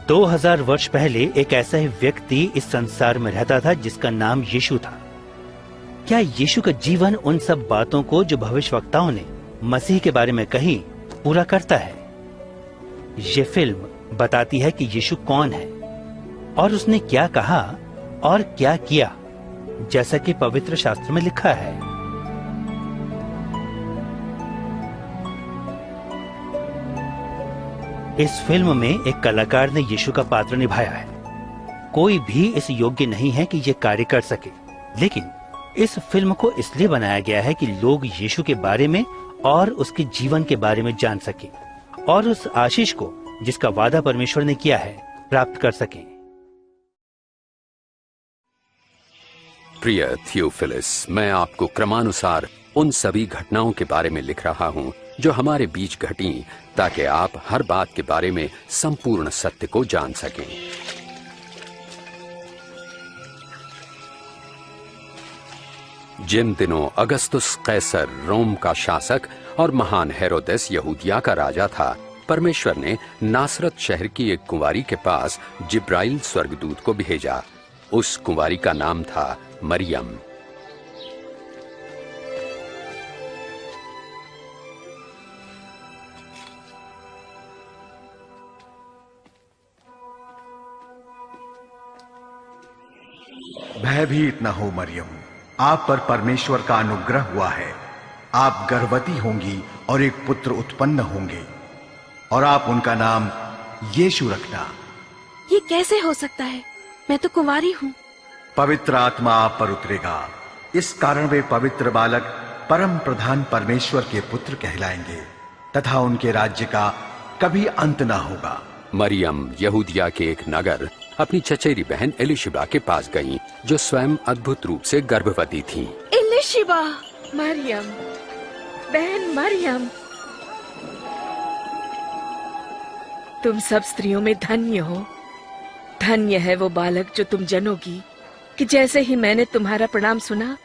2000 वर्ष पहले एक ऐसा ही व्यक्ति इस संसार में रहता था जिसका नाम यीशु था। क्या यीशु का जीवन उन सब बातों को जो भविष्यवक्ताओं ने मसीह के बारे में कही पूरा करता है? ये फिल्म बताती है कि यीशु कौन है और उसने क्या कहा और क्या किया, जैसा कि पवित्र शास्त्र में लिखा है। इस फिल्म में एक कलाकार ने यीशु का पात्र निभाया है। कोई भी इस योग्य नहीं है कि ये कार्य कर सके, लेकिन इस फिल्म को इसलिए बनाया गया है कि लोग यीशु के बारे में और उसके जीवन के बारे में जान सके और उस आशीष को जिसका वादा परमेश्वर ने किया है प्राप्त कर सके। प्रिय थियोफिलस, मैं आपको क्रमानुसार उन सभी घटनाओं के बारे में लिख रहा हूं जो हमारे बीच घटी, ताकि आप हर बात के बारे में संपूर्ण सत्य को जान सकें। जिन दिनों अगस्तुस कैसर रोम का शासक और महान हेरोदेस यहूदिया का राजा था, परमेश्वर ने नासरत शहर की एक कुंवारी के पास जिब्राइल स्वर्गदूत को भेजा। उस कुंवारी का नाम था मरियम। भयभीत न हो मरियम, आप पर परमेश्वर का अनुग्रह हुआ है। आप गर्भवती होंगी और एक पुत्र उत्पन्न होंगे और आप उनका नाम यीशु रखना। ये कैसे हो सकता है? मैं तो कुंवारी हूँ। पवित्र आत्मा आप पर उतरेगा, इस कारण वे पवित्र बालक परम प्रधान परमेश्वर के पुत्र कहलाएंगे तथा उनके राज्य का कभी अंत ना होगा। मरियम यहूदिया के एक नगर अपनी चचेरी बहन एलिशिबा के पास गईं, जो स्वयं अद्भुत रूप से गर्भवती थीं। एलिशिबा, मरियम, बहन मरियम, तुम सब स्त्रियों में धन्य हो। धन्य है वो बालक जो तुम जनोगी, कि जैसे ही मैंने तुम्हारा प्रणाम सुना,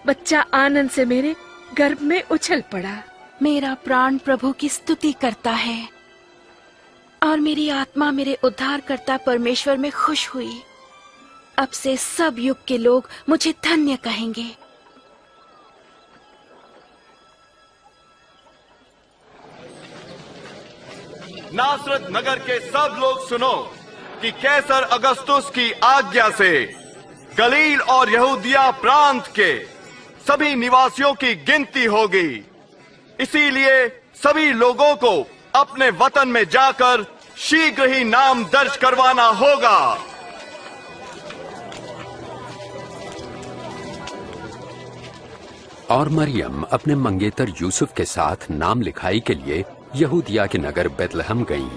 बच्चा आनंद से मेरे गर्भ में उछल पड़ा। मेरा प्राण प्रभु की स्तुति करता है और मेरी आत्मा मेरे उद्धारकर्ता परमेश्वर में खुश हुई। अब से सब युग के लोग मुझे धन्य कहेंगे। नासरत नगर के सब लोग सुनो कि कैसर अगस्तुस की आज्ञा से गलील और यहूदिया प्रांत के सभी निवासियों की गिनती होगी। इसीलिए सभी लोगों को अपने वतन में जाकर शीघ्र ही नाम दर्ज करवाना होगा। और मरियम अपने मंगेतर यूसुफ के साथ नाम लिखाई के लिए यहूदिया के नगर बेतलहम गईं।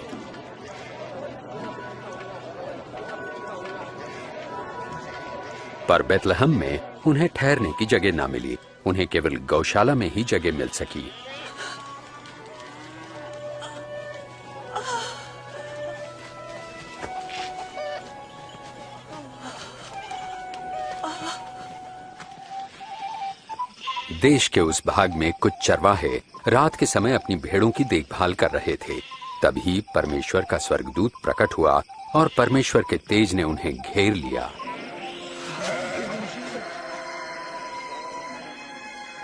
पर बेतलहम में उन्हें ठहरने की जगह ना मिली। उन्हें केवल गौशाला में ही जगह मिल सकी। देश के उस भाग में कुछ चरवाहे रात के समय अपनी भेड़ों की देखभाल कर रहे थे। तभी परमेश्वर का स्वर्गदूत प्रकट हुआ और परमेश्वर के तेज ने उन्हें घेर लिया।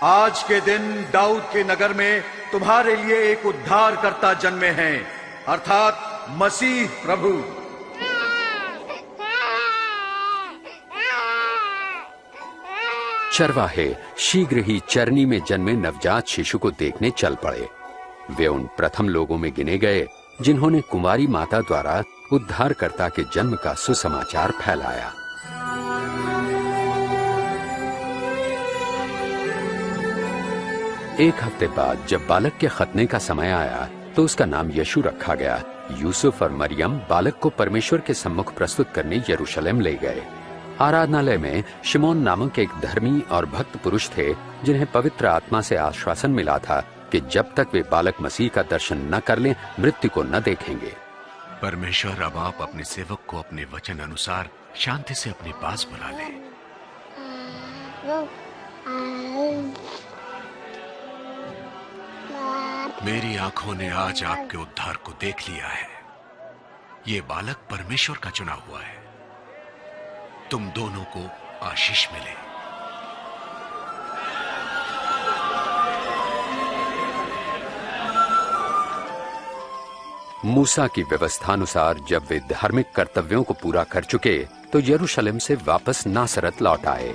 आज के दिन दाऊद के नगर में तुम्हारे लिए एक उद्धारकर्ता जन्मे हैं, अर्थात मसीह प्रभु। चरवाहे शीघ्र ही चरनी में जन्मे नवजात शिशु को देखने चल पड़े। वे उन प्रथम लोगों में गिने गए जिन्होंने कुंवारी माता द्वारा उद्धारकर्ता के जन्म का सुसमाचार फैलाया। एक हफ्ते बाद जब बालक के खतने का समय आया तो उसका नाम यीशु रखा गया। यूसुफ और मरियम बालक को परमेश्वर के सम्मुख प्रस्तुत करने यरूशलेम ले गए। आराधनालय में शिमोन नामक एक धर्मी और भक्त पुरुष थे जिन्हें पवित्र आत्मा से आश्वासन मिला था कि जब तक वे बालक मसीह का दर्शन न कर लें, मृत्यु को न देखेंगे। परमेश्वर, अब आप अपने सेवक को अपने वचन अनुसार शांति से अपने पास बुला ले। मेरी आंखों ने आज आपके उद्धार को देख लिया है। ये बालक परमेश्वर का चुना हुआ है। तुम दोनों को आशीष मिले। मूसा की व्यवस्थानुसार जब वे धार्मिक कर्तव्यों को पूरा कर चुके तो यरूशलेम से वापस नासरत लौट आए।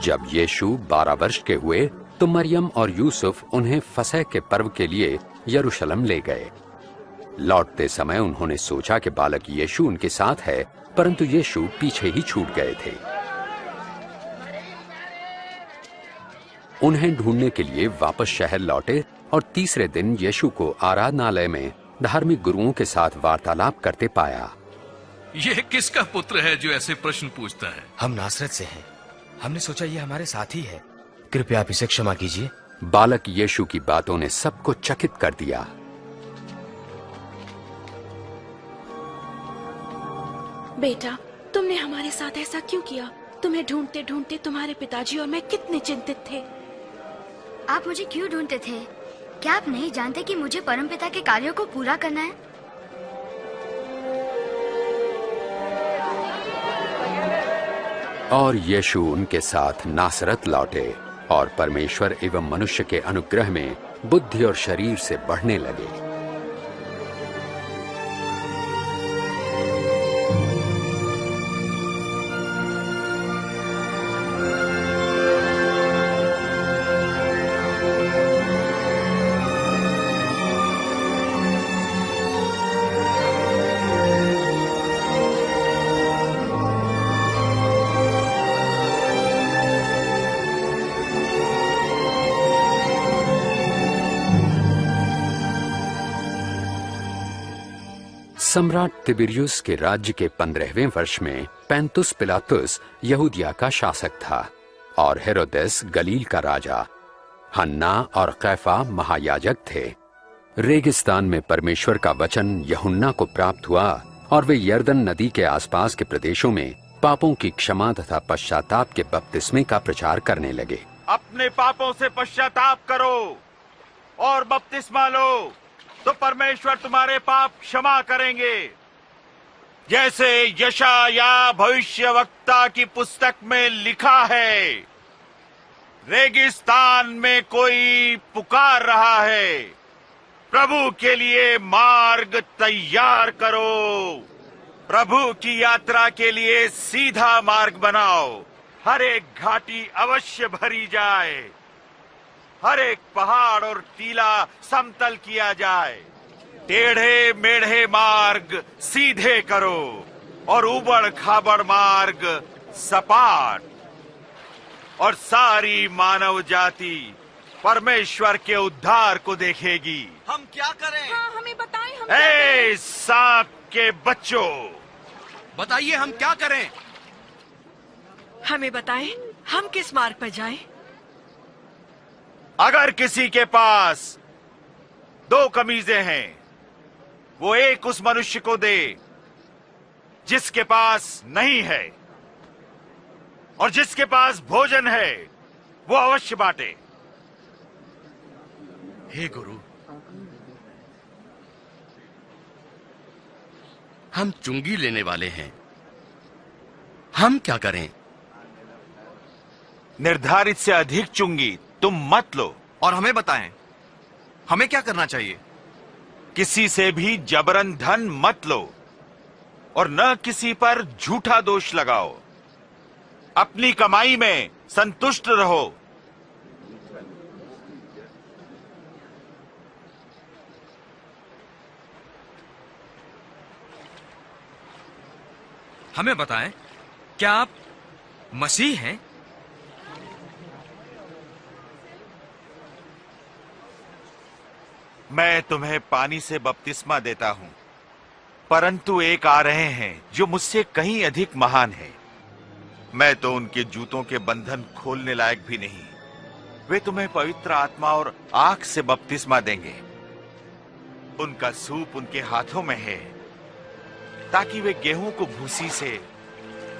जब यीशु 12 वर्ष के हुए तो मरियम और यूसुफ उन्हें फसह के पर्व के लिए यरूशलेम ले गए। लौटते समय उन्होंने सोचा कि बालक यीशु उनके साथ है, परंतु यीशु पीछे ही छूट गए थे। उन्हें ढूंढने के लिए वापस शहर लौटे और तीसरे दिन यीशु को आराधनालय में धार्मिक गुरुओं के साथ वार्तालाप करते पाया। यह किसका पुत्र है जो ऐसे प्रश्न पूछता है? हम नासरत से हैं। हमने सोचा ये हमारे साथी है। कृपया आप इसे क्षमा कीजिए। बालक यीशु की बातों ने सबको चकित कर दिया। बेटा, तुमने हमारे साथ ऐसा क्यों किया? तुम्हें ढूंढते ढूंढते तुम्हारे पिताजी और मैं कितने चिंतित थे। आप मुझे क्यों ढूंढते थे? क्या आप नहीं जानते कि मुझे परमपिता के कार्यों को पूरा करना है? और यीशु उनके साथ नासरत लौटे और परमेश्वर एवं मनुष्य के अनुग्रह में बुद्धि और शरीर से बढ़ने लगे। सम्राट तिबिरियुस के राज्य के 15वें वर्ष में पैंतुस पिलातुस यहूदिया का शासक था और हेरोदेस गलील का राजा। हन्ना और कैफा महायाजक थे। रेगिस्तान में परमेश्वर का वचन यूहन्ना को प्राप्त हुआ और वे यर्दन नदी के आसपास के प्रदेशों में पापों की क्षमा तथा पश्चाताप के बपतिस्मे का प्रचार करने लगे। अपने पापों से पश्चाताप करो और बपतिस्मा लो तो परमेश्वर तुम्हारे पाप क्षमा करेंगे। जैसे यशाया भविष्यवक्ता की पुस्तक में लिखा है, रेगिस्तान में कोई पुकार रहा है, प्रभु के लिए मार्ग तैयार करो, प्रभु की यात्रा के लिए सीधा मार्ग बनाओ। हर एक घाटी अवश्य भरी जाए, हर एक पहाड़ और टीला समतल किया जाए, टेढ़े मेढ़े मार्ग सीधे करो और उबड़ खाबड़ मार्ग सपाट। और सारी मानव जाति परमेश्वर के उद्धार को देखेगी। हम क्या करें? हाँ, हमें बताएं। हम ए सांप के बच्चों, बताइए हम क्या करें? हमें बताएं, हम किस मार्ग पर जाएं? अगर किसी के पास 2 कमीजें हैं, वो एक उस मनुष्य को दे जिसके पास नहीं है, और जिसके पास भोजन है वो अवश्य बांटे। हे गुरु, हम चुंगी लेने वाले हैं, हम क्या करें? निर्धारित से अधिक चुंगी तुम मत लो। और हमें बताएं, हमें क्या करना चाहिए? किसी से भी जबरन धन मत लो और न किसी पर झूठा दोष लगाओ। अपनी कमाई में संतुष्ट रहो। हमें बताएं, क्या आप मसीह हैं? मैं तुम्हें पानी से बपतिस्मा देता हूं, परंतु एक आ रहे हैं जो मुझसे कहीं अधिक महान है। मैं तो उनके जूतों के बंधन खोलने लायक भी नहीं। वे तुम्हें पवित्र आत्मा और आग से बपतिस्मा देंगे। उनका सूप उनके हाथों में है, ताकि वे गेहूं को भूसी से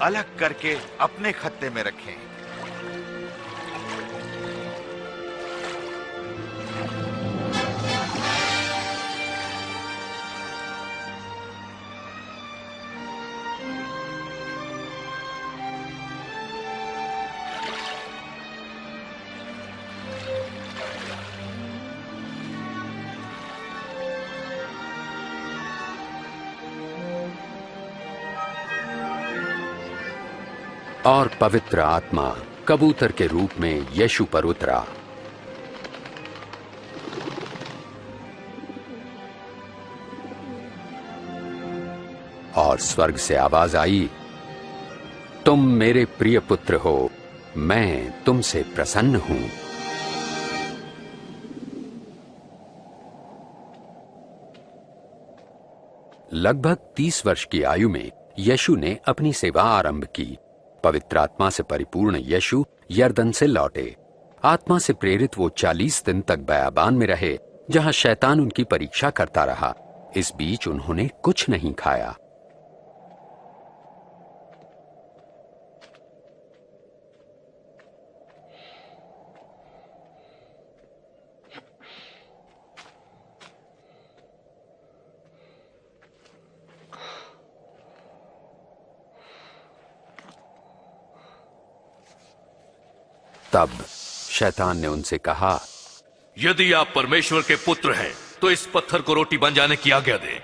अलग करके अपने खत्ते में रखें। और पवित्र आत्मा कबूतर के रूप में यीशु पर उतरा। और स्वर्ग से आवाज आई, तुम मेरे प्रिय पुत्र हो, मैं तुमसे प्रसन्न हूं। लगभग 30 वर्ष की आयु में यीशु ने अपनी सेवा आरंभ की। पवित्र आत्मा से परिपूर्ण यीशु यरदन से लौटे। आत्मा से प्रेरित वो 40 दिन तक बयाबान में रहे, जहां शैतान उनकी परीक्षा करता रहा। इस बीच उन्होंने कुछ नहीं खाया। तब शैतान ने उनसे कहा, यदि आप परमेश्वर के पुत्र हैं तो इस पत्थर को रोटी बन जाने की आज्ञा दें।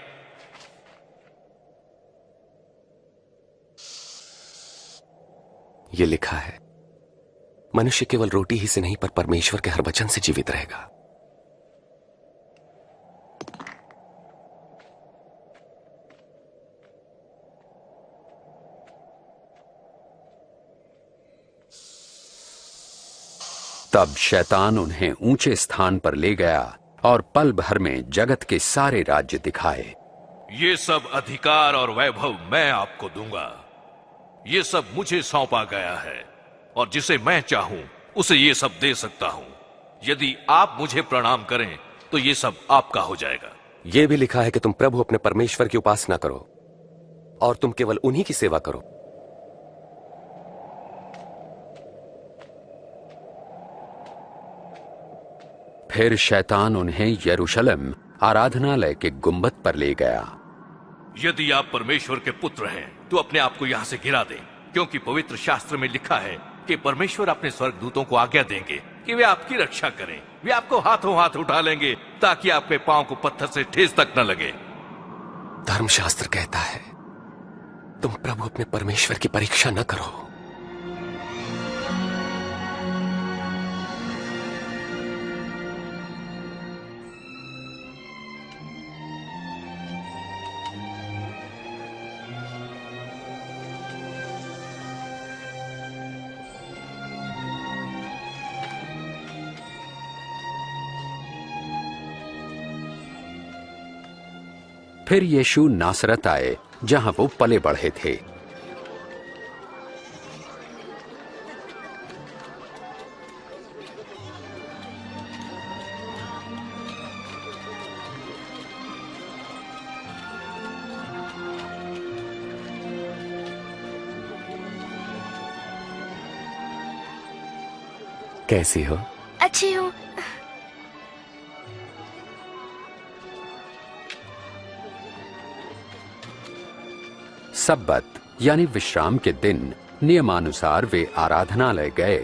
ये लिखा है, मनुष्य केवल रोटी ही से नहीं पर परमेश्वर के हर वचन से जीवित रहेगा। तब शैतान उन्हें ऊंचे स्थान पर ले गया और पल भर में जगत के सारे राज्य दिखाए। ये सब अधिकार और वैभव मैं आपको दूंगा। ये सब मुझे सौंपा गया है और जिसे मैं चाहूं उसे ये सब दे सकता हूं। यदि आप मुझे प्रणाम करें तो ये सब आपका हो जाएगा। ये भी लिखा है कि तुम प्रभु अपने परमेश्वर की उपासना करो और तुम केवल उन्हीं की सेवा करो। फिर शैतान उन्हें यरूशलेम आराधनालय के गुंबद पर ले गया। यदि आप परमेश्वर के पुत्र हैं तो अपने आप को यहां से गिरा दें, क्योंकि पवित्र शास्त्र में लिखा है कि परमेश्वर अपने स्वर्गदूतों को आज्ञा देंगे कि वे आपकी रक्षा करें। वे आपको हाथों हाथ उठा लेंगे ताकि आपके पांव को पत्थर से ठेस तक न लगे। धर्मशास्त्र कहता है, तुम प्रभु अपने परमेश्वर की परीक्षा न करो। फिर यीशु नासरत आए, जहां वो पले बढ़े थे। कैसी हो? अच्छी हूँ। सब्बत यानी विश्राम के दिन नियमानुसार वे आराधनालय गए।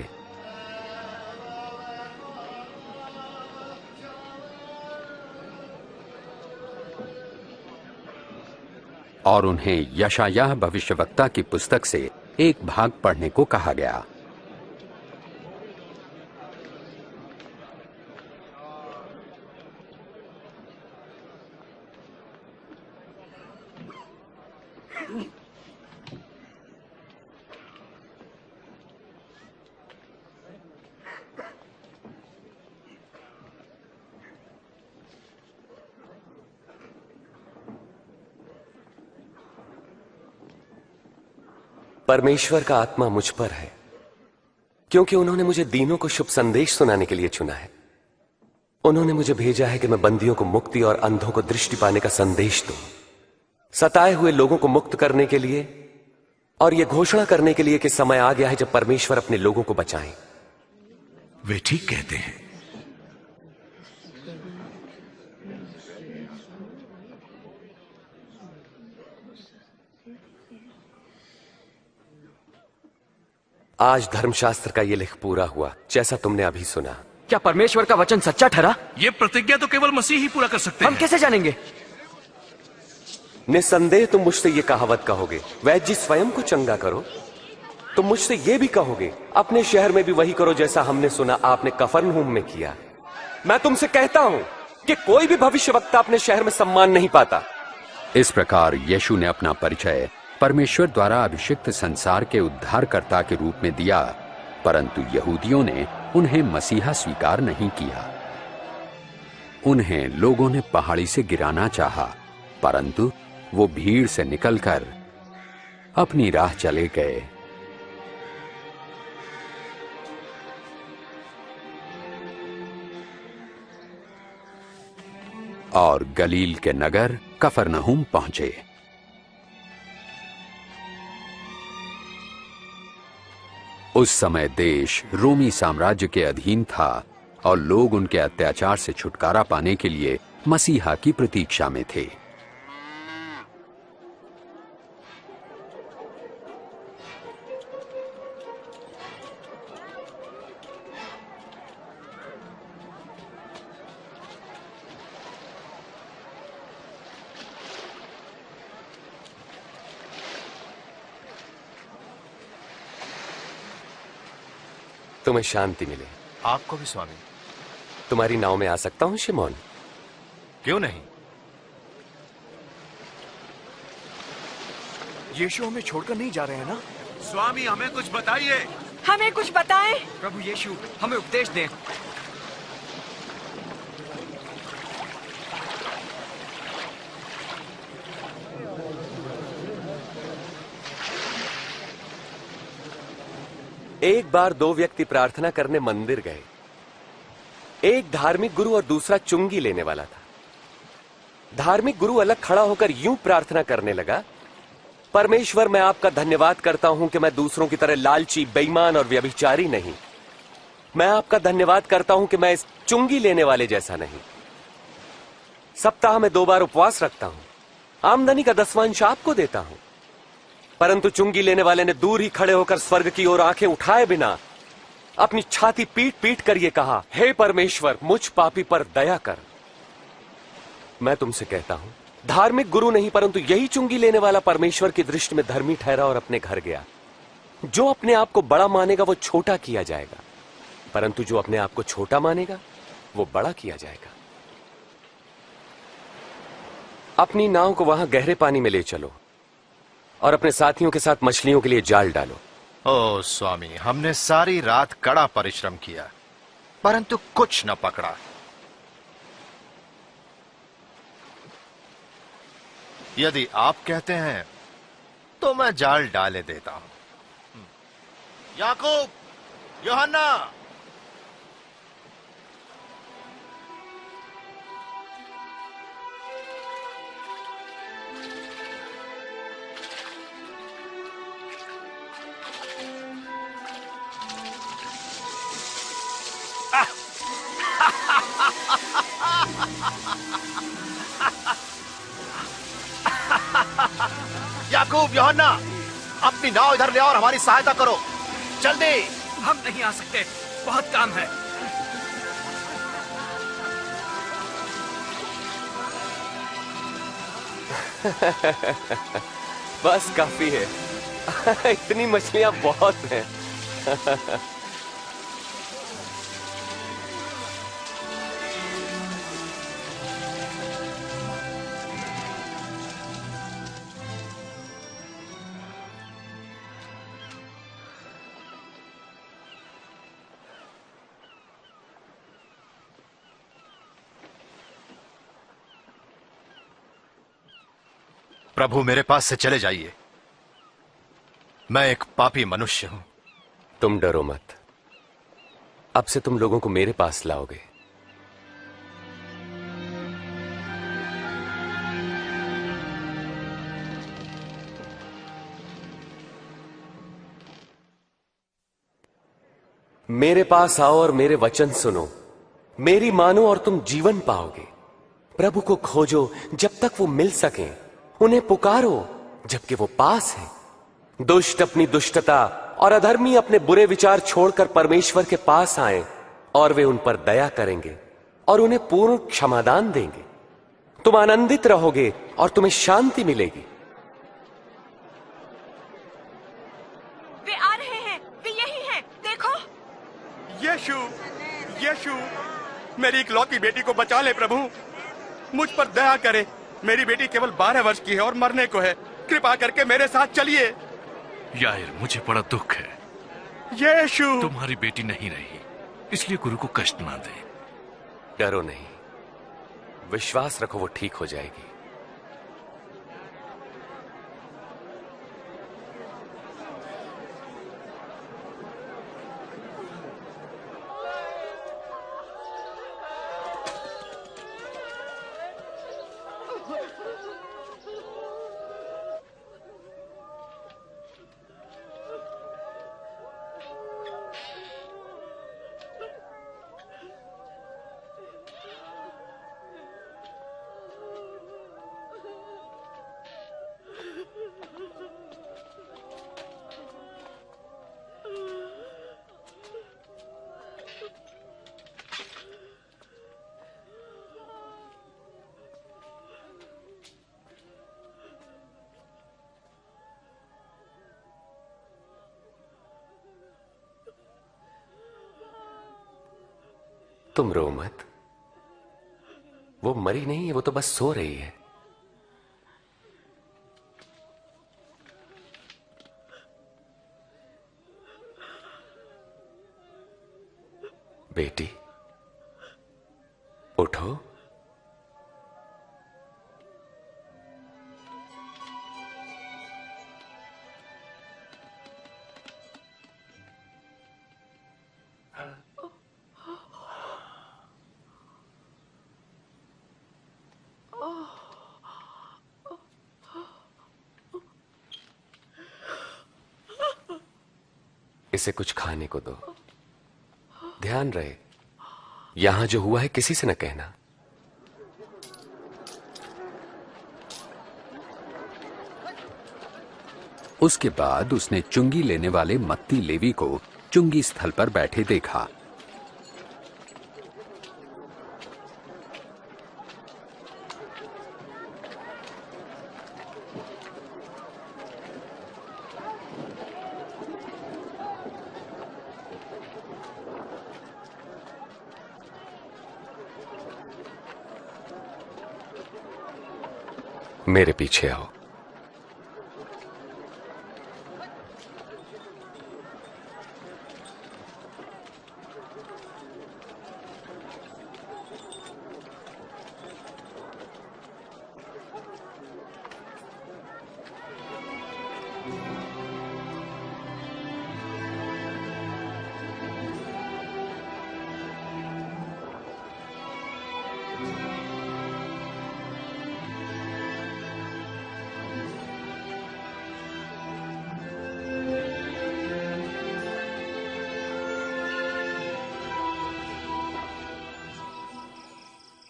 और उन्हें यशायाह भविष्यवक्ता की पुस्तक से एक भाग पढ़ने को कहा गया। परमेश्वर का आत्मा मुझ पर है, क्योंकि उन्होंने मुझे दीनों को शुभ संदेश सुनाने के लिए चुना है। उन्होंने मुझे भेजा है कि मैं बंदियों को मुक्ति और अंधों को दृष्टि पाने का संदेश दूं, सताए हुए लोगों को मुक्त करने के लिए और यह घोषणा करने के लिए कि समय आ गया है जब परमेश्वर अपने लोगों को बचाएं। वे ठीक कहते हैं। आज धर्मशास्त्र का ये लेख पूरा हुआ, जैसा तुमने अभी सुना। क्या परमेश्वर का वचन सच्चा ठहरा? ये प्रतिज्ञा तो केवल मसीह ही पूरा कर सकते हैं। हम कैसे जानेंगे? निसंदेह तुम मुझसे ये कहावत कहोगे, वैद्य जी स्वयं को चंगा करो। तुम मुझसे यह भी कहोगे अपने शहर में भी वही करो जैसा हमने सुना आपने कफरनहूम में किया। मैं तुमसे कहता हूं कि कोई भी भविष्यवक्ता अपने शहर में सम्मान नहीं पाता। इस प्रकार यीशु ने अपना परिचय परमेश्वर द्वारा अभिषिक्त संसार के उद्धारकर्ता के रूप में दिया, परंतु यहूदियों ने उन्हें मसीहा स्वीकार नहीं किया। उन्हें लोगों ने पहाड़ी से गिराना चाहा, परंतु वो भीड़ से निकलकर अपनी राह चले गए। और गलील के नगर कफरनहूम पहुंचे। उस समय देश रोमी साम्राज्य के अधीन था और लोग उनके अत्याचार से छुटकारा पाने के लिए मसीहा की प्रतीक्षा में थे। तुम्हें शांति मिले। आपको भी स्वामी। तुम्हारी नाव में आ सकता हूं शिमोन? क्यों नहीं? यीशु हमें छोड़कर नहीं जा रहे हैं ना? स्वामी हमें कुछ बताइए। हमें कुछ बताएं। प्रभु यीशु हमें उपदेश दें। एक बार दो व्यक्ति प्रार्थना करने मंदिर गए। एक धार्मिक गुरु और दूसरा चुंगी लेने वाला था। धार्मिक गुरु अलग खड़ा होकर यूं प्रार्थना करने लगा, परमेश्वर मैं आपका धन्यवाद करता हूं कि मैं दूसरों की तरह लालची, बेईमान और व्यभिचारी नहीं। मैं आपका धन्यवाद करता हूं कि मैं इस चुंगी लेने वाले जैसा नहीं। सप्ताह में 2 बार उपवास रखता हूं, आमदनी का 10वांश आपको देता हूं। परंतु चुंगी लेने वाले ने दूर ही खड़े होकर स्वर्ग की ओर आंखें उठाए बिना अपनी छाती पीट पीट कर यह कहा, हे परमेश्वर मुझ पापी पर दया कर। मैं तुमसे कहता हूं, धार्मिक गुरु नहीं परंतु यही चुंगी लेने वाला परमेश्वर की दृष्टि में धर्मी ठहरा और अपने घर गया। जो अपने आप को बड़ा मानेगा वो छोटा किया जाएगा, परंतु जो अपने आप को छोटा मानेगा वो बड़ा किया जाएगा। अपनी नाव को वहां गहरे पानी में ले चलो और अपने साथियों के साथ मछलियों के लिए जाल डालो। ओ स्वामी, हमने सारी रात कड़ा परिश्रम किया परंतु कुछ न पकड़ा। यदि आप कहते हैं तो मैं जाल डाले देता हूं। याकूब, यूहन्ना, याकूब, यूहन्ना, अपनी नाव इधर ले आओ और हमारी सहायता करो, जल्दी। हम नहीं आ सकते, बहुत काम है। बस काफी है। इतनी मछलियां बहुत हैं। प्रभु मेरे पास से चले जाइए, मैं एक पापी मनुष्य हूं। तुम डरो मत, अब से तुम लोगों को मेरे पास लाओगे। मेरे पास आओ और मेरे वचन सुनो, मेरी मानो और तुम जीवन पाओगे। प्रभु को खोजो जब तक वो मिल सके, उन्हें पुकारो जबकि वो पास है। दुष्ट अपनी दुष्टता और अधर्मी अपने बुरे विचार छोड़कर परमेश्वर के पास आए और वे उन पर दया करेंगे और उन्हें पूर्ण क्षमादान देंगे। तुम आनंदित रहोगे और तुम्हें शांति मिलेगी। वे आ रहे यीशु, मेरी इकलौती बेटी को बचा ले प्रभु, मुझ पर दया करें। मेरी बेटी केवल 12 वर्ष की है और मरने को है। कृपा करके मेरे साथ चलिए। याइर, मुझे बड़ा दुख है। यीशु, तुम्हारी बेटी नहीं रही, इसलिए गुरु को कष्ट ना दे। डरो नहीं, विश्वास रखो, वो ठीक हो जाएगी। तुम रो मत, वो मरी नहीं है, वो तो बस सो रही है। बेटी उठो। इसे कुछ खाने को दो। ध्यान रहे, यहां जो हुआ है किसी से न कहना। उसके बाद उसने चुंगी लेने वाले मत्ती लेवी को चुंगी स्थल पर बैठे देखा। मेरे पीछे आओ।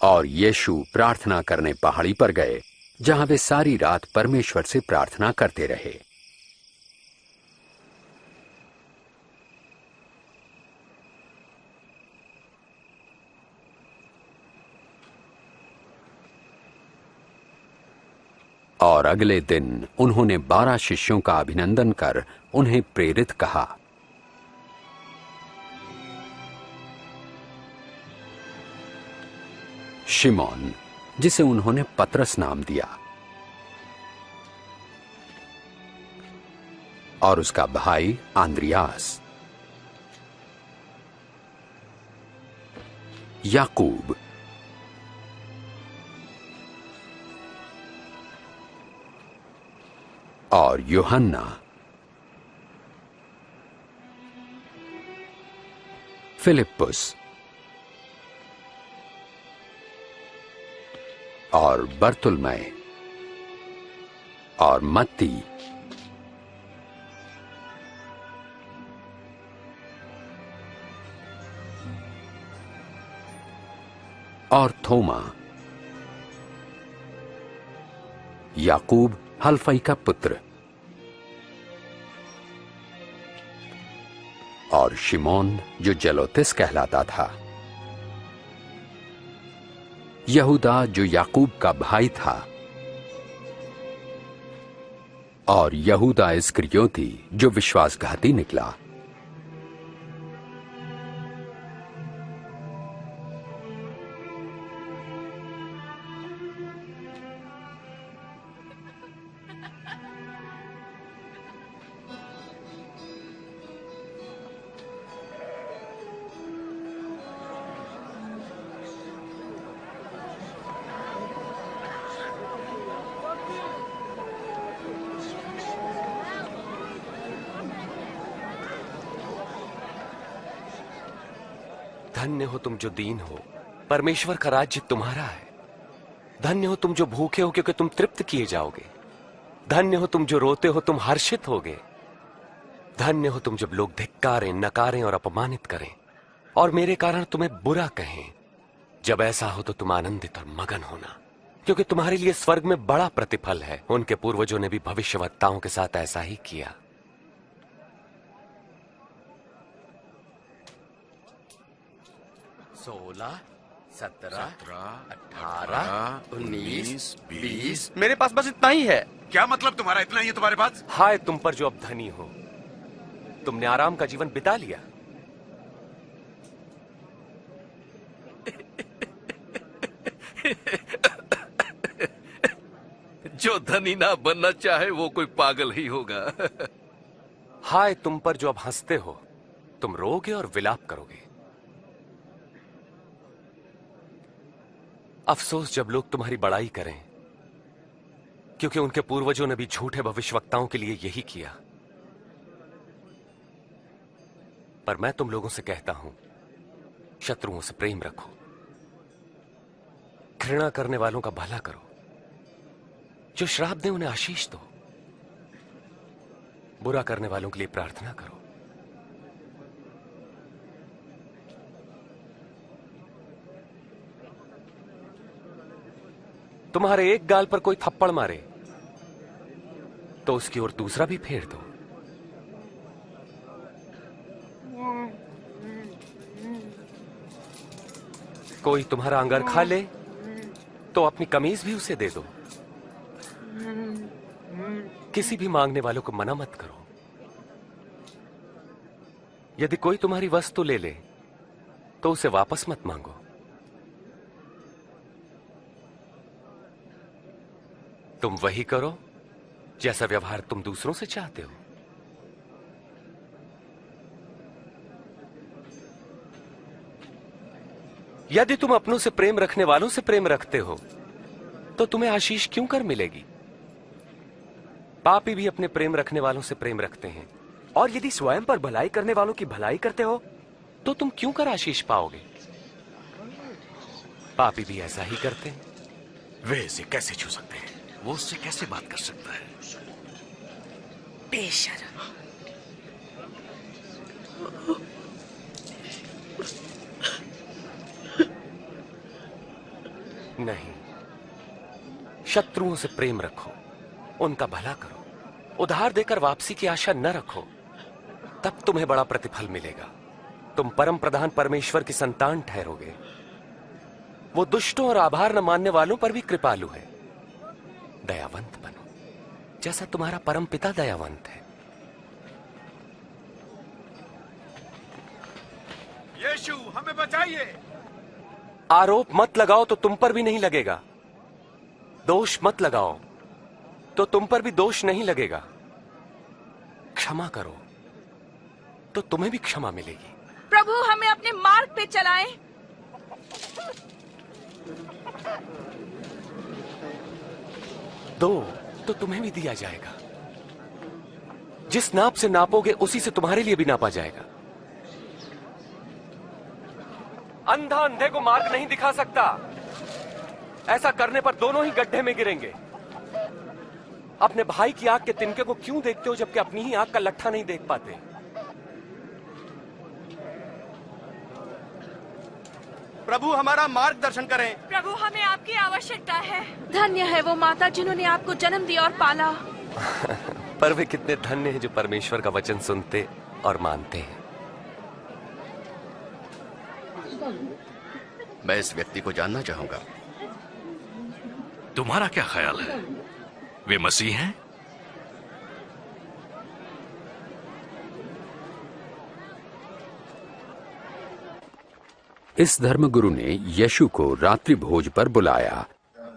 और यीशु प्रार्थना करने पहाड़ी पर गए, जहां वे सारी रात परमेश्वर से प्रार्थना करते रहे। और अगले दिन उन्होंने 12 शिष्यों का अभिनंदन कर उन्हें प्रेरित कहा। शिमोन, जिसे उन्होंने पतरस नाम दिया, और उसका भाई आंद्रियास, याकूब, और यूहन्ना, फिलिप्पुस, और बर्तुलमै, और मत्ती, और थोमा, याकूब हल्फई का पुत्र, और शिमोन जो जलोतिस कहलाता था, यहूदा जो याकूब का भाई था, और यहूदा इस्करियोती जो विश्वासघाती निकला। धन्य हो तुम जो दीन हो, परमेश्वर का राज्य तुम्हारा है। धन्य हो तुम जो भूखे हो, क्योंकि तुम तृप्त किए जाओगे। धन्य हो तुम जो रोते हो, तुम हर्षित होगे। धन्य हो तुम जब लोग धिक्कारें, नकारें और अपमानित करें और मेरे कारण तुम्हें बुरा कहें। जब ऐसा हो तो तुम आनंदित और मगन होना, क्योंकि तुम्हारे लिए स्वर्ग में बड़ा प्रतिफल है। उनके पूर्वजों ने भी भविष्यवक्ताओं के साथ ऐसा ही किया। सोलह, 17, 18, 19, 20। मेरे पास बस इतना ही है। क्या मतलब तुम्हारा इतना ही है तुम्हारे पास? हाय तुम पर जो अब धनी हो, तुमने आराम का जीवन बिता लिया। जो धनी ना बनना चाहे वो कोई पागल ही होगा। हाय तुम पर जो अब हंसते हो, तुम रोगे और विलाप करोगे। अफसोस जब लोग तुम्हारी बड़ाई करें, क्योंकि उनके पूर्वजों ने भी झूठे भविष्यवक्ताओं के लिए यही किया। पर मैं तुम लोगों से कहता हूं, शत्रुओं से प्रेम रखो, घृणा करने वालों का भला करो, जो श्राप दे उन्हें आशीष दो, बुरा करने वालों के लिए प्रार्थना करो। तुम्हारे एक गाल पर कोई थप्पड़ मारे तो उसकी ओर दूसरा भी फेर दो। कोई तुम्हारा अंगर खा ले तो अपनी कमीज भी उसे दे दो। किसी भी मांगने वालों को मना मत करो। यदि कोई तुम्हारी वस्तु ले ले तो उसे वापस मत मांगो। तुम वही करो जैसा व्यवहार तुम दूसरों से चाहते हो। यदि तुम अपनों से प्रेम रखने वालों से प्रेम रखते हो तो तुम्हें आशीष क्यों कर मिलेगी? पापी भी अपने प्रेम रखने वालों से प्रेम रखते हैं। और यदि स्वयं पर भलाई करने वालों की भलाई करते हो तो तुम क्यों कर आशीष पाओगे? पापी भी ऐसा ही करते हैं। वे इसे कैसे छू सकते हैं? वो उससे कैसे बात कर सकता है? बेशर्म। नहीं, शत्रुओं से प्रेम रखो, उनका भला करो, उधार देकर वापसी की आशा न रखो, तब तुम्हें बड़ा प्रतिफल मिलेगा। तुम परम प्रधान परमेश्वर की संतान ठहरोगे। वो दुष्टों और आभार न मानने वालों पर भी कृपालु है। दयावंत बनो जैसा तुम्हारा परम पिता दयावंत है। यीशु हमें बचाइए। आरोप मत लगाओ तो तुम पर भी नहीं लगेगा। दोष मत लगाओ तो तुम पर भी दोष नहीं लगेगा। क्षमा करो तो तुम्हें भी क्षमा मिलेगी। प्रभु हमें अपने मार्ग पे चलाएं। दो तो तुम्हें भी दिया जाएगा। जिस नाप से नापोगे उसी से तुम्हारे लिए भी नापा जाएगा। अंधा अंधे को मार्ग नहीं दिखा सकता। ऐसा करने पर दोनों ही गड्ढे में गिरेंगे। अपने भाई की आंख के तिनके को क्यों देखते हो जबकि अपनी ही आंख का लट्ठा नहीं देख पाते? प्रभु हमारा मार्गदर्शन करें। प्रभु हमें आपकी आवश्यकता है। धन्य है वो माता जिन्होंने आपको जन्म दिया और पाला। पर वे कितने धन्य हैं जो परमेश्वर का वचन सुनते और मानते हैं। मैं इस व्यक्ति को जानना चाहूंगा। तुम्हारा क्या ख्याल है? वे मसीह हैं? इस धर्मगुरु ने यीशु को रात्रि भोज पर बुलाया।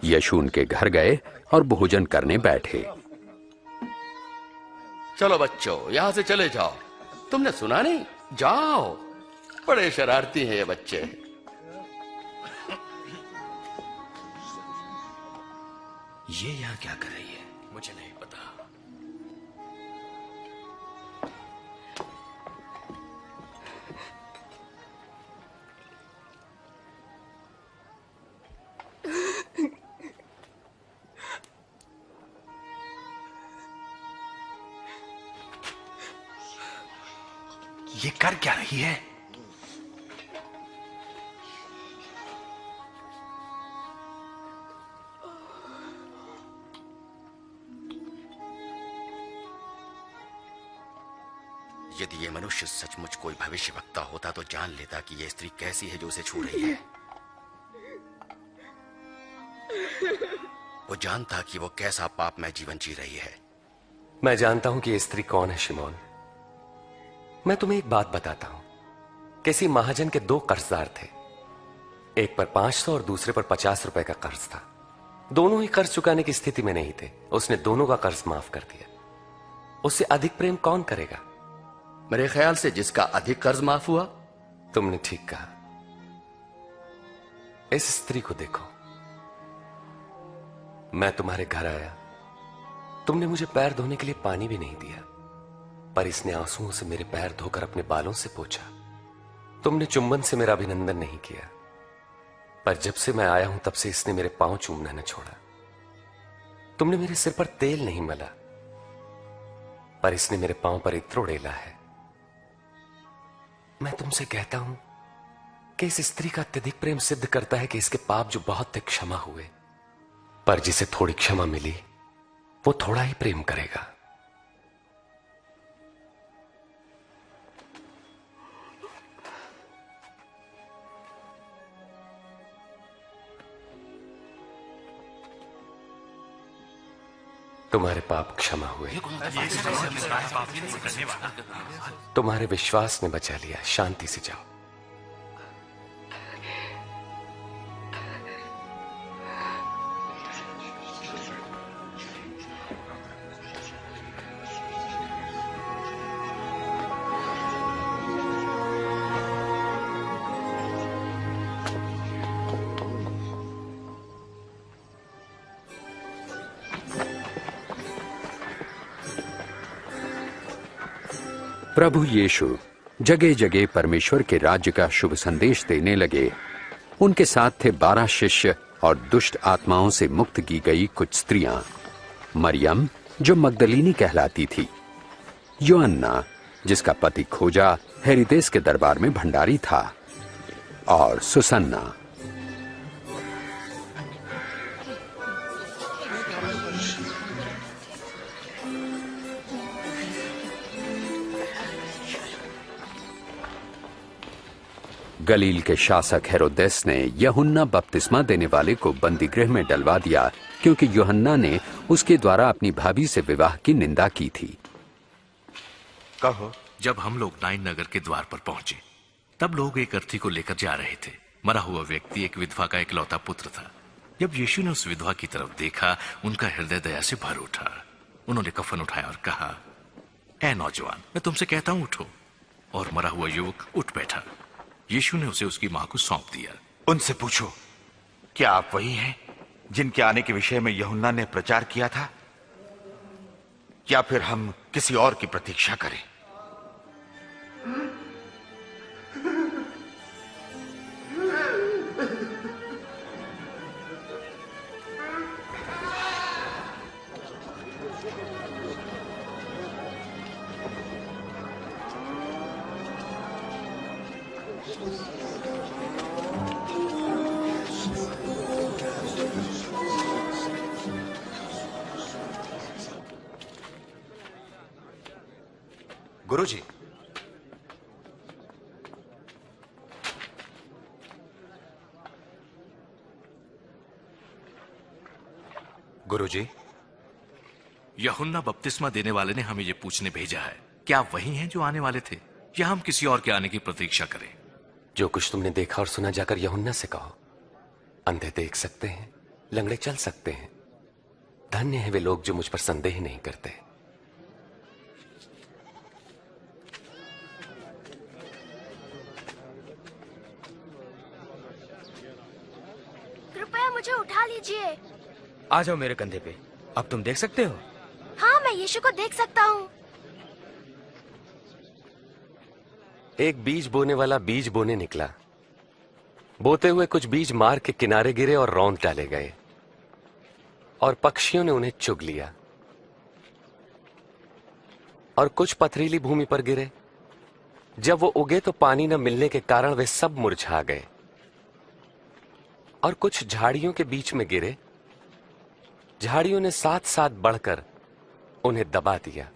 यीशु उनके घर गए और भोजन करने बैठे। चलो बच्चों, यहां से चले जाओ। तुमने सुना नहीं? जाओ। बड़े शरारती हैं ये बच्चे। ये यहां क्या कर रही है? मुझे नहीं पता। ये कर क्या रही है? यदि ये मनुष्य सचमुच कोई भविष्य वक्ता होता तो जान लेता कि ये स्त्री कैसी है जो उसे छू रही है। वो जानता कि वो कैसा पापमय जीवन जी रही है। मैं जानता हूं कि ये स्त्री कौन है शिमोन। मैं तुम्हें एक बात बताता हूं। किसी महाजन के 2 कर्जदार थे, एक पर 500 और दूसरे पर 50 रुपए का कर्ज था। दोनों ही कर्ज चुकाने की स्थिति में नहीं थे। उसने दोनों का कर्ज माफ कर दिया। उससे अधिक प्रेम कौन करेगा? मेरे ख्याल से जिसका अधिक कर्ज माफ हुआ। तुमने ठीक कहा। इस स्त्री को देखो। मैं तुम्हारे घर आया, तुमने मुझे पैर धोने के लिए पानी भी नहीं दिया, पर इसने आंसुओं से मेरे पैर धोकर अपने बालों से पोंछा। तुमने चुंबन से मेरा अभिनंदन नहीं किया, पर जब से मैं आया हूं तब से इसने मेरे पांव चूमना न छोड़ा। तुमने मेरे सिर पर तेल नहीं मला, पर इसने मेरे पांव पर इत्र उड़ेला है। मैं तुमसे कहता हूं कि इस स्त्री का अत्यधिक प्रेम सिद्ध करता है कि इसके पाप जो बहुत थे क्षमा हुए, पर जिसे थोड़ी क्षमा मिली वो थोड़ा ही प्रेम करेगा। तुम्हारे पाप क्षमा हुए। तुम्हारे विश्वास ने बचा लिया। शांति से जाओ। प्रभु यीशु जगह जगह परमेश्वर के राज्य का शुभ संदेश देने लगे। उनके साथ थे 12 शिष्य और दुष्ट आत्माओं से मुक्त की गई कुछ स्त्रियां। मरियम जो मगदलीनी कहलाती थी, योअन्ना जिसका पति खोजा हेरोदेस के दरबार में भंडारी था, और सुसन्ना। गलील के शासक हेरोदेस ने यूहन्ना बपतिस्मा देने वाले को बंदी गृह में डलवा दिया, क्योंकि यूहन्ना ने उसके द्वारा अपनी भाभी से विवाह की निंदा की थी। कहो। जब हम लोग नाइन नगर के द्वार पर पहुंचे, तब लोग एक अर्थी को लेकर जा रहे थे। मरा हुआ व्यक्ति एक विधवा का इकलौता पुत्र था। जब यीशु ने उस विधवा की तरफ देखा, उनका हृदय दया से भर उठा। उन्होंने कफन उठाया और कहा, ऐ नौजवान, मैं तुमसे कहता हूं उठो। और मरा हुआ युवक उठ बैठा। यीशु ने उसे उसकी मां को सौंप दिया। उनसे पूछो, क्या आप वही हैं जिनके आने के विषय में यूहन्ना ने प्रचार किया था, या फिर हम किसी और की प्रतीक्षा करें? गुरुजी, गुरुजी, यूहन्ना बपतिस्मा देने वाले ने हमें ये पूछने भेजा है, क्या आप वही हैं जो आने वाले थे, या हम किसी और के आने की प्रतीक्षा करें? जो कुछ तुमने देखा और सुना जाकर यूहन्ना से कहो। अंधे देख सकते हैं, लंगड़े चल सकते हैं। धन्य है वे लोग जो मुझ पर संदेह नहीं करते। कृपया मुझे उठा लीजिए। आ जाओ मेरे कंधे पे। अब तुम देख सकते हो? हाँ, मैं यीशु को देख सकता हूँ। एक बीज बोने वाला बीज बोने निकला। बोते हुए कुछ बीज मार्ग के किनारे गिरे और रौंद डाले गए, और पक्षियों ने उन्हें चुग लिया। और कुछ पथरीली भूमि पर गिरे, जब वो उगे तो पानी न मिलने के कारण वे सब मुरझा गए और कुछ झाड़ियों के बीच में गिरे। झाड़ियों ने साथ साथ बढ़कर उन्हें दबा दिया,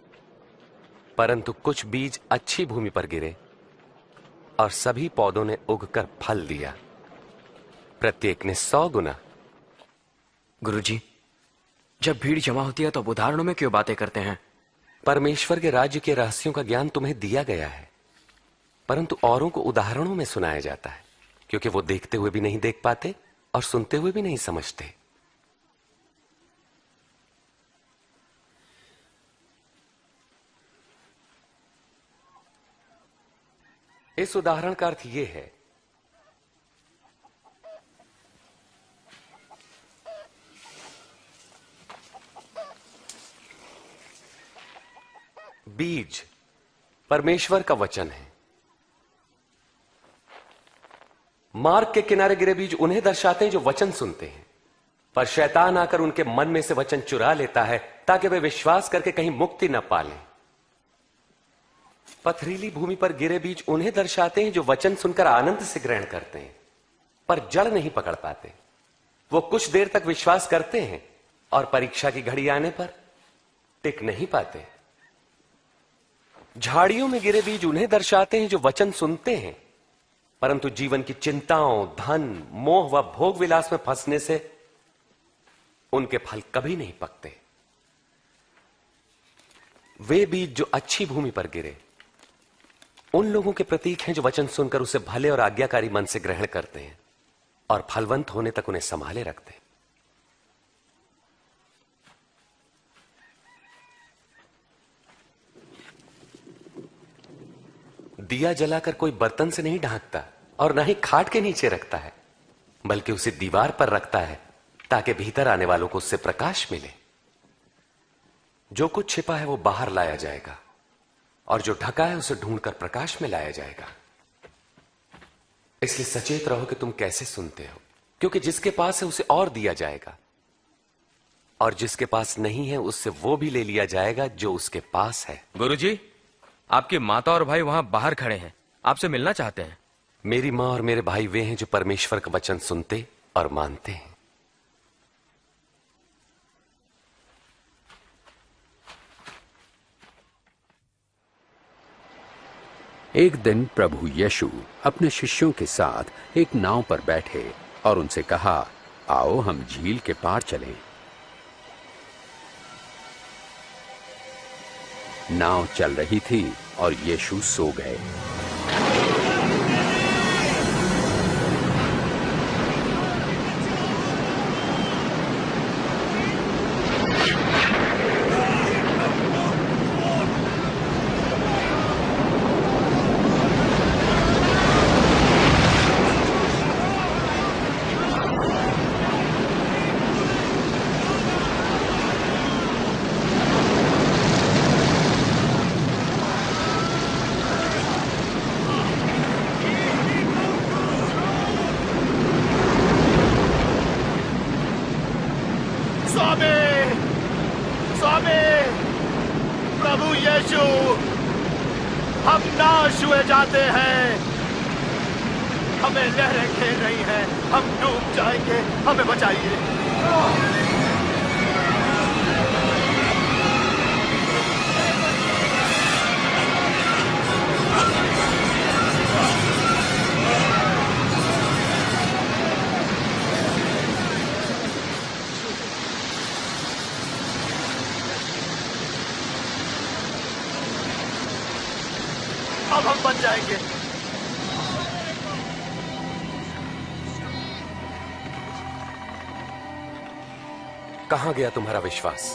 परंतु कुछ बीज अच्छी भूमि पर गिरे और सभी पौधों ने उगकर फल दिया, प्रत्येक ने 100 गुना। गुरुजी, जब भीड़ जमा होती है तो उदाहरणों में क्यों बातें करते हैं? परमेश्वर के राज्य के रहस्यों का ज्ञान तुम्हें दिया गया है, परंतु औरों को उदाहरणों में सुनाया जाता है, क्योंकि वो देखते हुए भी नहीं देख पाते और सुनते हुए भी नहीं समझते। इस उदाहरण का अर्थ यह है बीज परमेश्वर का वचन है। मार्ग के किनारे गिरे बीज उन्हें दर्शाते हैं जो वचन सुनते हैं, पर शैतान आकर उनके मन में से वचन चुरा लेता है ताकि वे विश्वास करके कहीं मुक्ति न पालें। पथरीली भूमि पर गिरे बीज उन्हें दर्शाते हैं जो वचन सुनकर आनंद से ग्रहण करते हैं, पर जड़ नहीं पकड़ पाते। वो कुछ देर तक विश्वास करते हैं और परीक्षा की घड़ी आने पर टिक नहीं पाते। झाड़ियों में गिरे बीज उन्हें दर्शाते हैं जो वचन सुनते हैं, परंतु जीवन की चिंताओं, धन, मोह व भोग विलास में फंसने से उनके फल कभी नहीं पकते। वे बीज जो अच्छी भूमि पर गिरे उन लोगों के प्रतीक हैं जो वचन सुनकर उसे भले और आज्ञाकारी मन से ग्रहण करते हैं और फलवंत होने तक उन्हें संभाले रखते हैं। दिया जलाकर कोई बर्तन से नहीं ढांकता और ना ही खाट के नीचे रखता है, बल्कि उसे दीवार पर रखता है ताकि भीतर आने वालों को उससे प्रकाश मिले। जो कुछ छिपा है वो बाहर लाया जाएगा और जो ढका है उसे ढूंढकर प्रकाश में लाया जाएगा। इसलिए सचेत रहो कि तुम कैसे सुनते हो, क्योंकि जिसके पास है उसे और दिया जाएगा और जिसके पास नहीं है उससे वो भी ले लिया जाएगा जो उसके पास है। गुरुजी, आपकी माता और भाई वहां बाहर खड़े हैं, आपसे मिलना चाहते हैं। मेरी मां और मेरे भाई वे हैं जो परमेश्वर का वचन सुनते और मानते हैं। एक दिन प्रभु यीशु अपने शिष्यों के साथ एक नाव पर बैठे और उनसे कहा, आओ हम झील के पार चलें। नाव चल रही थी और यीशु सो गए। हम नाश हुए जाते हैं, हमें लहरें घेर रही हैं, हम डूब जाएंगे, हमें बचाइए। अब हम बच जाएंगे। कहां गया तुम्हारा विश्वास?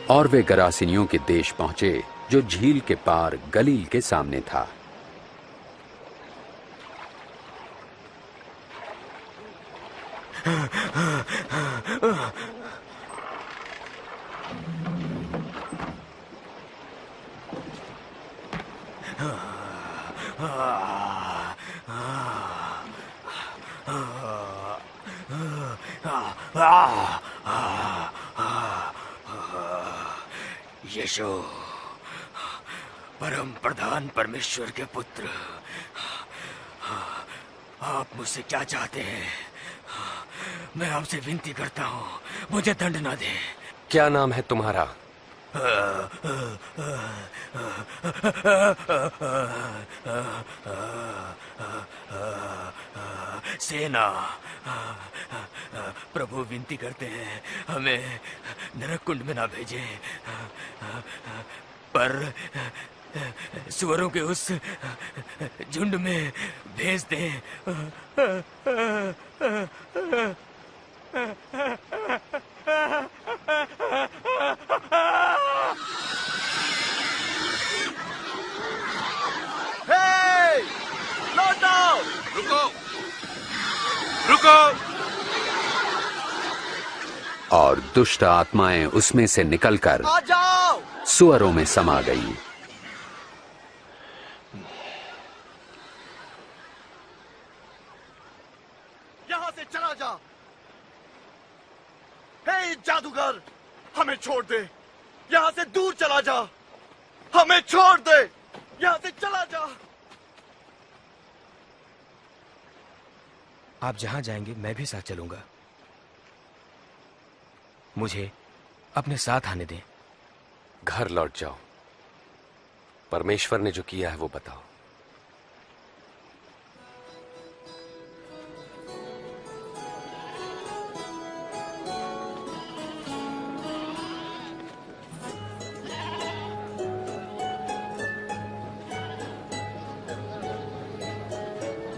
और वे गरासिनियों के देश पहुंचे जो झील के पार गलील के सामने था। यीशु, परम प्रधान परमेश्वर के पुत्र, आप मुझसे क्या चाहते हैं? मैं आपसे विनती करता हूँ, मुझे दंड ना दे। क्या नाम है तुम्हारा? सेना। प्रभु विनती करते हैं हमें नरक कुंड में ना भेजें, पर सुअरों के उस झुंड में भेज दें। लौट आओ! रुको, रुको! और दुष्ट आत्माएं उसमें से निकलकर आ जाओ! सुअरों में समा गई। यहां से चला जा! हे जादूगर, हमें छोड़ दे! यहां से दूर चला जा! हमें छोड़ दे! यहां से चला जा! आप जहां जाएंगे मैं भी साथ चलूंगा। मुझे अपने साथ आने दें। घर लौट जाओ। परमेश्वर ने जो किया है वो बताओ।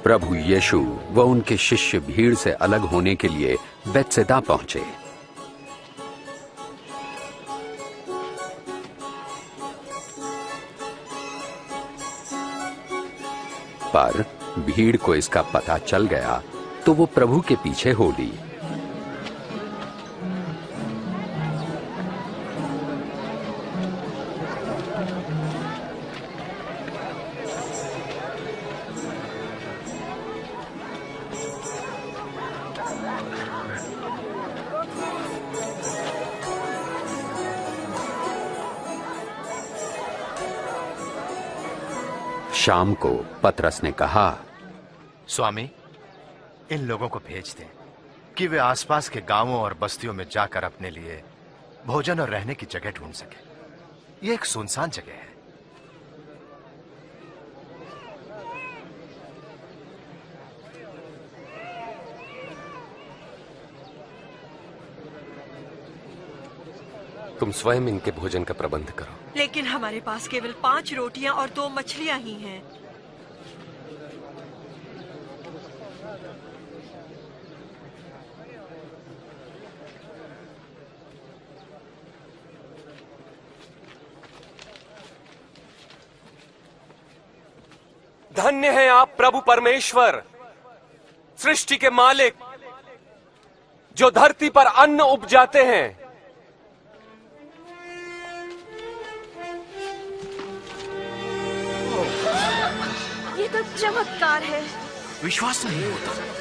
प्रभु यीशु व उनके शिष्य भीड़ से अलग होने के लिए बेत्सैदा पहुंचे। पर भीड़ को इसका पता चल गया तो वो प्रभु के पीछे हो ली। शाम को पतरस ने कहा, स्वामी, इन लोगों को भेज दें कि वे आसपास के गांवों और बस्तियों में जाकर अपने लिए भोजन और रहने की जगह ढूंढ सके। ये एक सुनसान जगह है। तुम स्वयं इनके भोजन का प्रबंध करो। लेकिन हमारे पास केवल 5 रोटियां और 2 मछलियां ही हैं। धन्य है आप प्रभु परमेश्वर, सृष्टि के मालिक, जो धरती पर अन्न उपजाते हैं। ये तो चमत्कार है। विश्वास नहीं होता।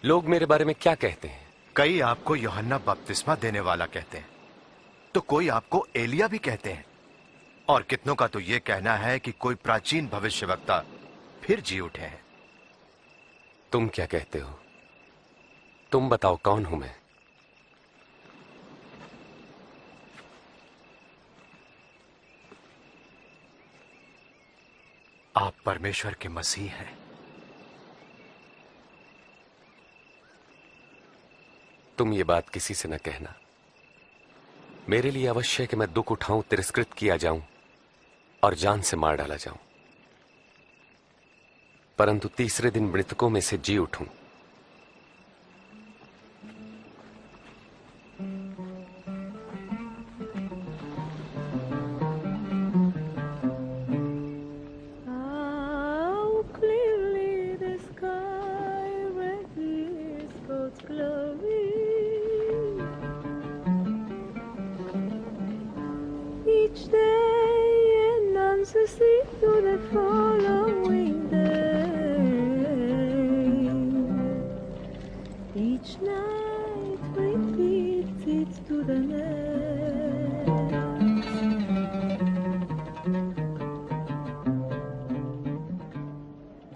लोग मेरे बारे में क्या कहते हैं? कई आपको यूहन्ना बपतिस्मा देने वाला कहते हैं, तो कोई आपको एलिया भी कहते हैं, और कितनों का तो यह कहना है कि कोई प्राचीन भविष्यवक्ता फिर जी उठे हैं। तुम क्या कहते हो? तुम बताओ, कौन हूं मैं? आप परमेश्वर के मसीह हैं। तुम ये बात किसी से न कहना। मेरे लिए अवश्य है कि मैं दुख उठाऊं, तिरस्कृत किया जाऊं और जान से मार डाला जाऊं, परंतु तीसरे दिन मृतकों में से जी उठूं।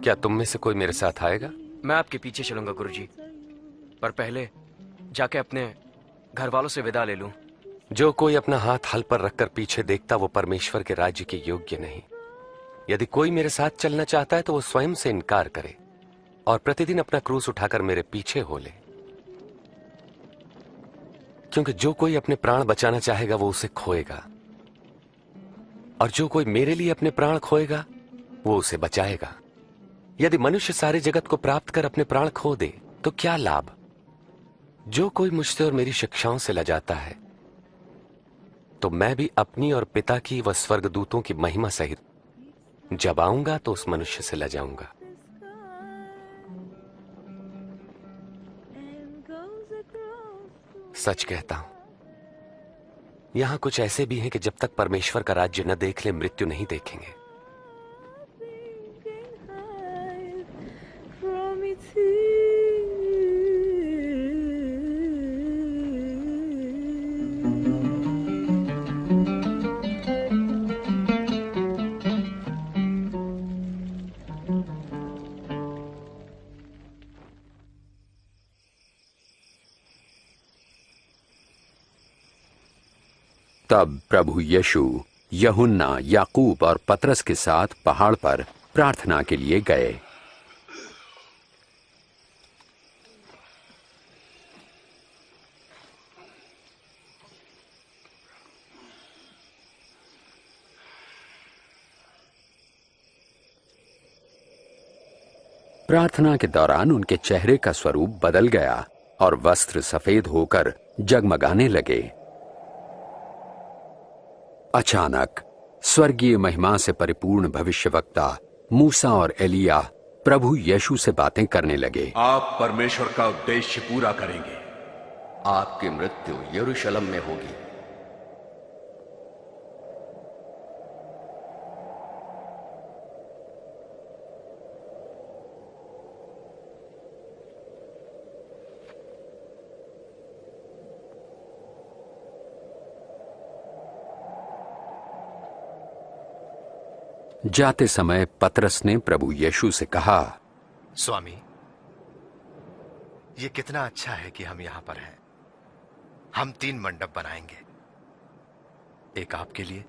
क्या तुम में से कोई मेरे साथ आएगा? मैं आपके पीछे चलूंगा गुरुजी, पर पहले जाके अपने घर वालों से विदा ले लूं। जो कोई अपना हाथ हल पर रखकर पीछे देखता वो परमेश्वर के राज्य के योग्य नहीं। यदि कोई मेरे साथ चलना चाहता है तो वो स्वयं से इनकार करे और प्रतिदिन अपना क्रूस उठाकर मेरे पीछे हो ले। क्योंकि जो कोई अपने प्राण बचाना चाहेगा वो उसे खोएगा, और जो कोई मेरे लिए अपने प्राण खोएगा वो उसे बचाएगा। यदि मनुष्य सारे जगत को प्राप्त कर अपने प्राण खो दे तो क्या लाभ? जो कोई मुझसे और मेरी शिक्षाओं से लजाता है तो मैं भी अपनी और पिता की व स्वर्गदूतों की महिमा सहित जब आऊंगा तो उस मनुष्य से लजाऊंगा। सच कहता हूं, यहां कुछ ऐसे भी हैं कि जब तक परमेश्वर का राज्य न देख ले मृत्यु नहीं देखेंगे। तब प्रभु यीशु यूहन्ना, याकूब और पतरस के साथ पहाड़ पर प्रार्थना के लिए गए। प्रार्थना के दौरान उनके चेहरे का स्वरूप बदल गया और वस्त्र सफेद होकर जगमगाने लगे। अचानक स्वर्गीय महिमा से परिपूर्ण भविष्यवक्ता मूसा और एलिया प्रभु यीशु से बातें करने लगे। आप परमेश्वर का उद्देश्य पूरा करेंगे। आपकी मृत्यु यरूशलेम में होगी। जाते समय पतरस ने प्रभु यीशु से कहा, स्वामी, ये कितना अच्छा है कि हम यहां पर हैं। हम 3 मंडप बनाएंगे, एक आपके लिए।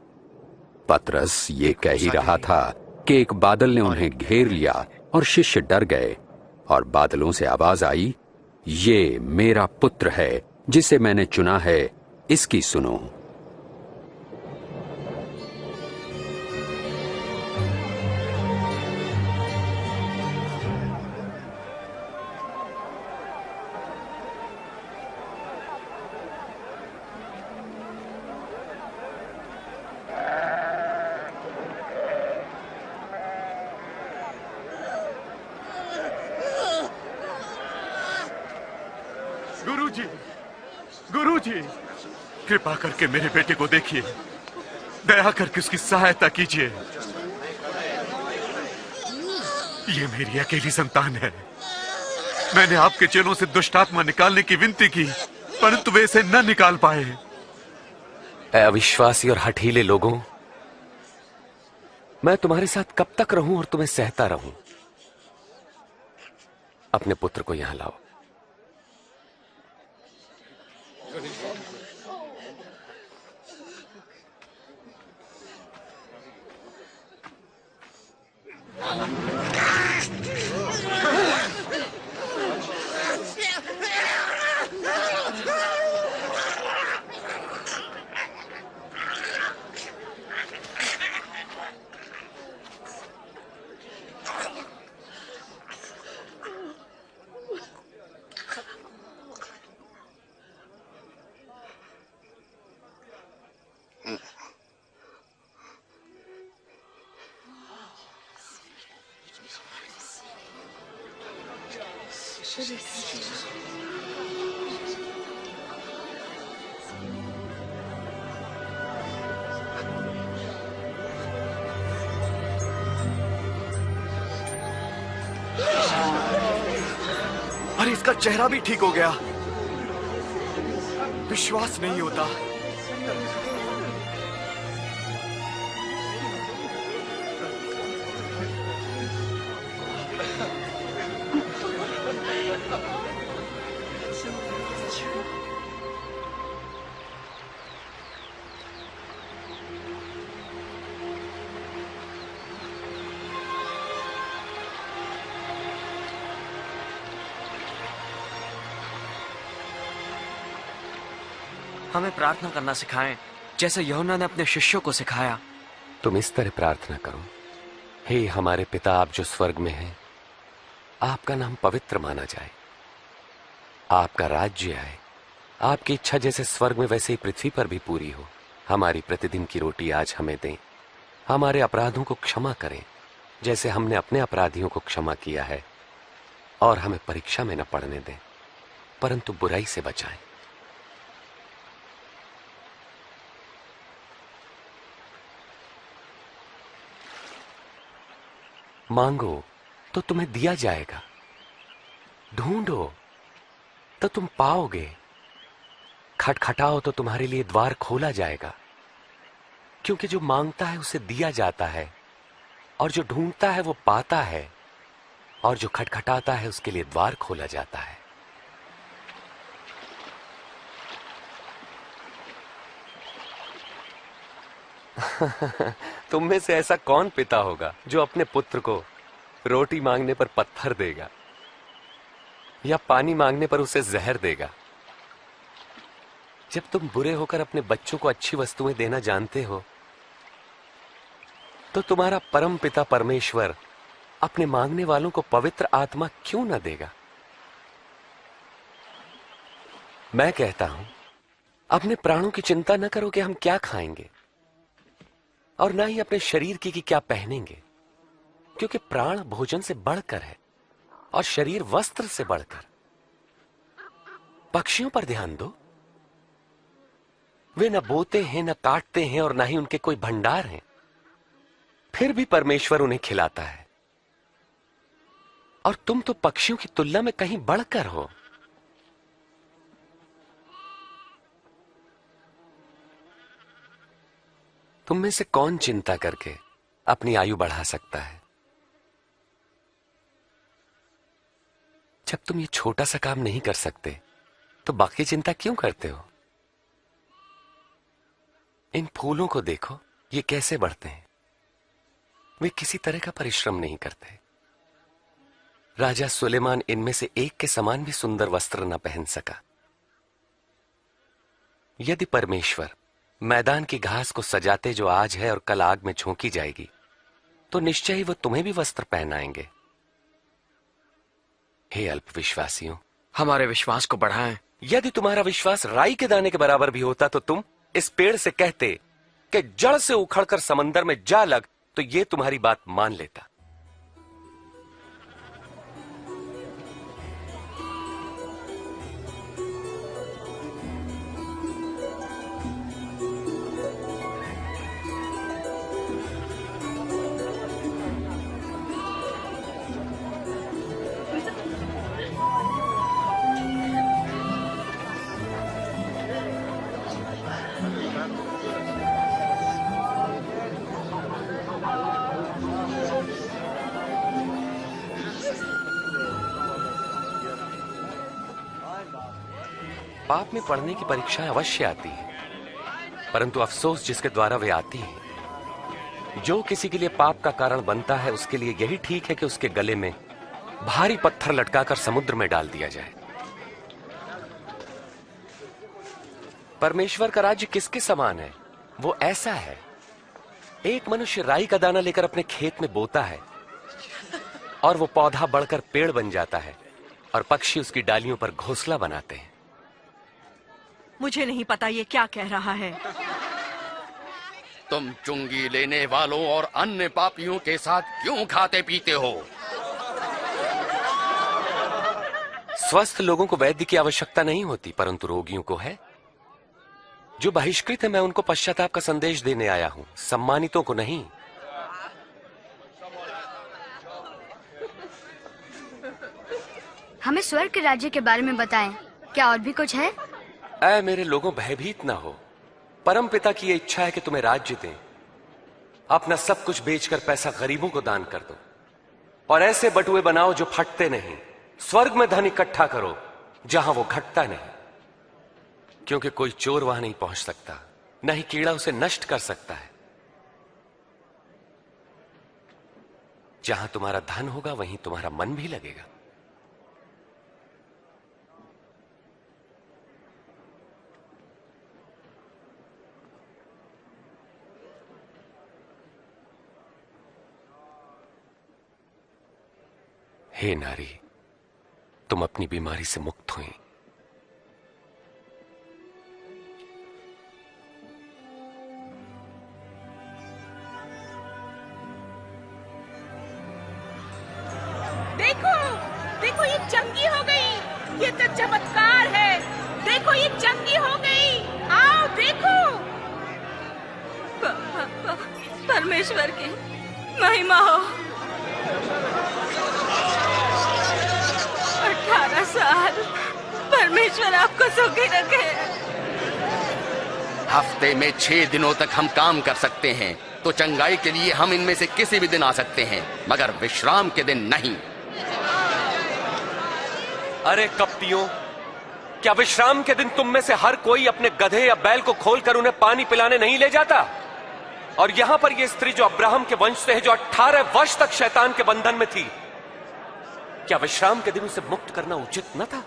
पतरस ये कह ही रहा था कि एक बादल ने उन्हें घेर लिया और शिष्य डर गए और बादलों से आवाज आई, ये मेरा पुत्र है जिसे मैंने चुना है, इसकी सुनो। गुरुजी, कृपा करके मेरे बेटे को देखिए, दया करके उसकी सहायता कीजिए। ये मेरी अकेली संतान है। मैंने आपके चेलों से दुष्ट आत्मा निकालने की विनती की, परंतु वे इसे न निकाल पाए। अविश्वासी और हठीले लोगों, मैं तुम्हारे साथ कब तक रहूं और तुम्हें सहता रहूं? अपने पुत्र को यहां लाओ। अरे इसका चेहरा भी ठीक हो गया। विश्वास नहीं होता। हमें प्रार्थना करना सिखाएं, जैसे यूहन्ना ने अपने शिष्यों को सिखाया। तुम इस तरह प्रार्थना करो, हे हमारे पिता आप जो स्वर्ग में हैं, आपका नाम पवित्र माना जाए, आपका राज्य आए, आपकी इच्छा जैसे स्वर्ग में वैसे ही पृथ्वी पर भी पूरी हो। हमारी प्रतिदिन की रोटी आज हमें दें, हमारे अपराधों को क्षमा करें जैसे हमने अपने अपराधियों को क्षमा किया है, और हमें परीक्षा में न पड़ने दें परंतु बुराई से बचाएं। मांगो तो तुम्हें दिया जाएगा, ढूंढो तो तुम पाओगे, खटखटाओ तो तुम्हारे लिए द्वार खोला जाएगा। क्योंकि जो मांगता है उसे दिया जाता है, और जो ढूंढता है वो पाता है, और जो खटखटाता है उसके लिए द्वार खोला जाता है। तुम में से ऐसा कौन पिता होगा जो अपने पुत्र को रोटी मांगने पर पत्थर देगा या पानी मांगने पर उसे जहर देगा? जब तुम बुरे होकर अपने बच्चों को अच्छी वस्तुएं देना जानते हो, तो तुम्हारा परम पिता परमेश्वर अपने मांगने वालों को पवित्र आत्मा क्यों न देगा? मैं कहता हूं, अपने प्राणों की चिंता न करो कि हम क्या खाएंगे, और ना ही अपने शरीर की कि क्या पहनेंगे, क्योंकि प्राण भोजन से बढ़कर है और शरीर वस्त्र से बढ़कर। पक्षियों पर ध्यान दो, वे न बोते हैं, न काटते हैं, और ना ही उनके कोई भंडार हैं, फिर भी परमेश्वर उन्हें खिलाता है। और तुम तो पक्षियों की तुलना में कहीं बढ़कर हो। तुम में से कौन चिंता करके अपनी आयु बढ़ा सकता है? जब तुम ये छोटा सा काम नहीं कर सकते तो बाकी चिंता क्यों करते हो? इन फूलों को देखो, ये कैसे बढ़ते हैं। वे किसी तरह का परिश्रम नहीं करते। राजा सुलेमान इनमें से एक के समान भी सुंदर वस्त्र न पहन सका। यदि परमेश्वर मैदान की घास को सजाते जो आज है और कल आग में झोंकी जाएगी, तो निश्चय ही वो तुम्हें भी वस्त्र पहनाएंगे। हे अल्पविश्वासियों, हमारे विश्वास को बढ़ाएं। यदि तुम्हारा विश्वास राई के दाने के बराबर भी होता तो तुम इस पेड़ से कहते कि जड़ से उखड़कर समंदर में जा लग, तो ये तुम्हारी बात मान लेता। पाप में पढ़ने की परीक्षाएं अवश्य आती है, परंतु अफसोस जिसके द्वारा वे आती हैं। जो किसी के लिए पाप का कारण बनता है, उसके लिए यही ठीक है कि उसके गले में भारी पत्थर लटकाकर समुद्र में डाल दिया जाए। परमेश्वर का राज्य किसके समान है? वो ऐसा है, एक मनुष्य राई का दाना लेकर अपने खेत में बोता है, और वो पौधा बढ़कर पेड़ बन जाता है, और पक्षी उसकी डालियों पर घोंसला बनाते हैं। मुझे नहीं पता ये क्या कह रहा है। तुम चुंगी लेने वालों और अन्य पापियों के साथ क्यों खाते पीते हो? स्वस्थ लोगों को वैद्य की आवश्यकता नहीं होती, परंतु रोगियों को है। जो बहिष्कृत है, मैं उनको पश्चाताप का संदेश देने आया हूं, सम्मानितों को नहीं। हमें स्वर्ग के राज्य के बारे में बताएं। क्या और भी कुछ है? ऐ मेरे लोगों, भयभीत ना हो। परम पिता की ये इच्छा है कि तुम्हें राज्य दें। अपना सब कुछ बेचकर पैसा गरीबों को दान कर दो और ऐसे बटुए बनाओ जो फटते नहीं। स्वर्ग में धन इकट्ठा करो जहां वो घटता नहीं, क्योंकि कोई चोर वहां नहीं पहुंच सकता, न ही कीड़ा उसे नष्ट कर सकता है। जहां तुम्हारा धन होगा वहीं तुम्हारा मन भी लगेगा। हे नारी, तुम अपनी बीमारी से मुक्त हुई। देखो, देखो ये चंगी हो गई। ये तो चमत्कार है। देखो ये चंगी हो गई। आओ देखो। परमेश्वर की महिमा हो। 18 साल परमेश्वर आपको सुखी रखे। हफ्ते में 6 दिनों तक हम काम कर सकते हैं, तो चंगाई के लिए हम इनमें से किसी भी दिन आ सकते हैं, मगर विश्राम के दिन नहीं। अरे कपटियों, क्या विश्राम के दिन तुम में से हर कोई अपने गधे या बैल को खोलकर उन्हें पानी पिलाने नहीं ले जाता? और यहां पर यह स्त्री जो अब्राहम के वंश से है, जो 18 वर्ष तक शैतान के बंधन में थी, क्या विश्राम के दिन उसे मुक्त करना उचित न था?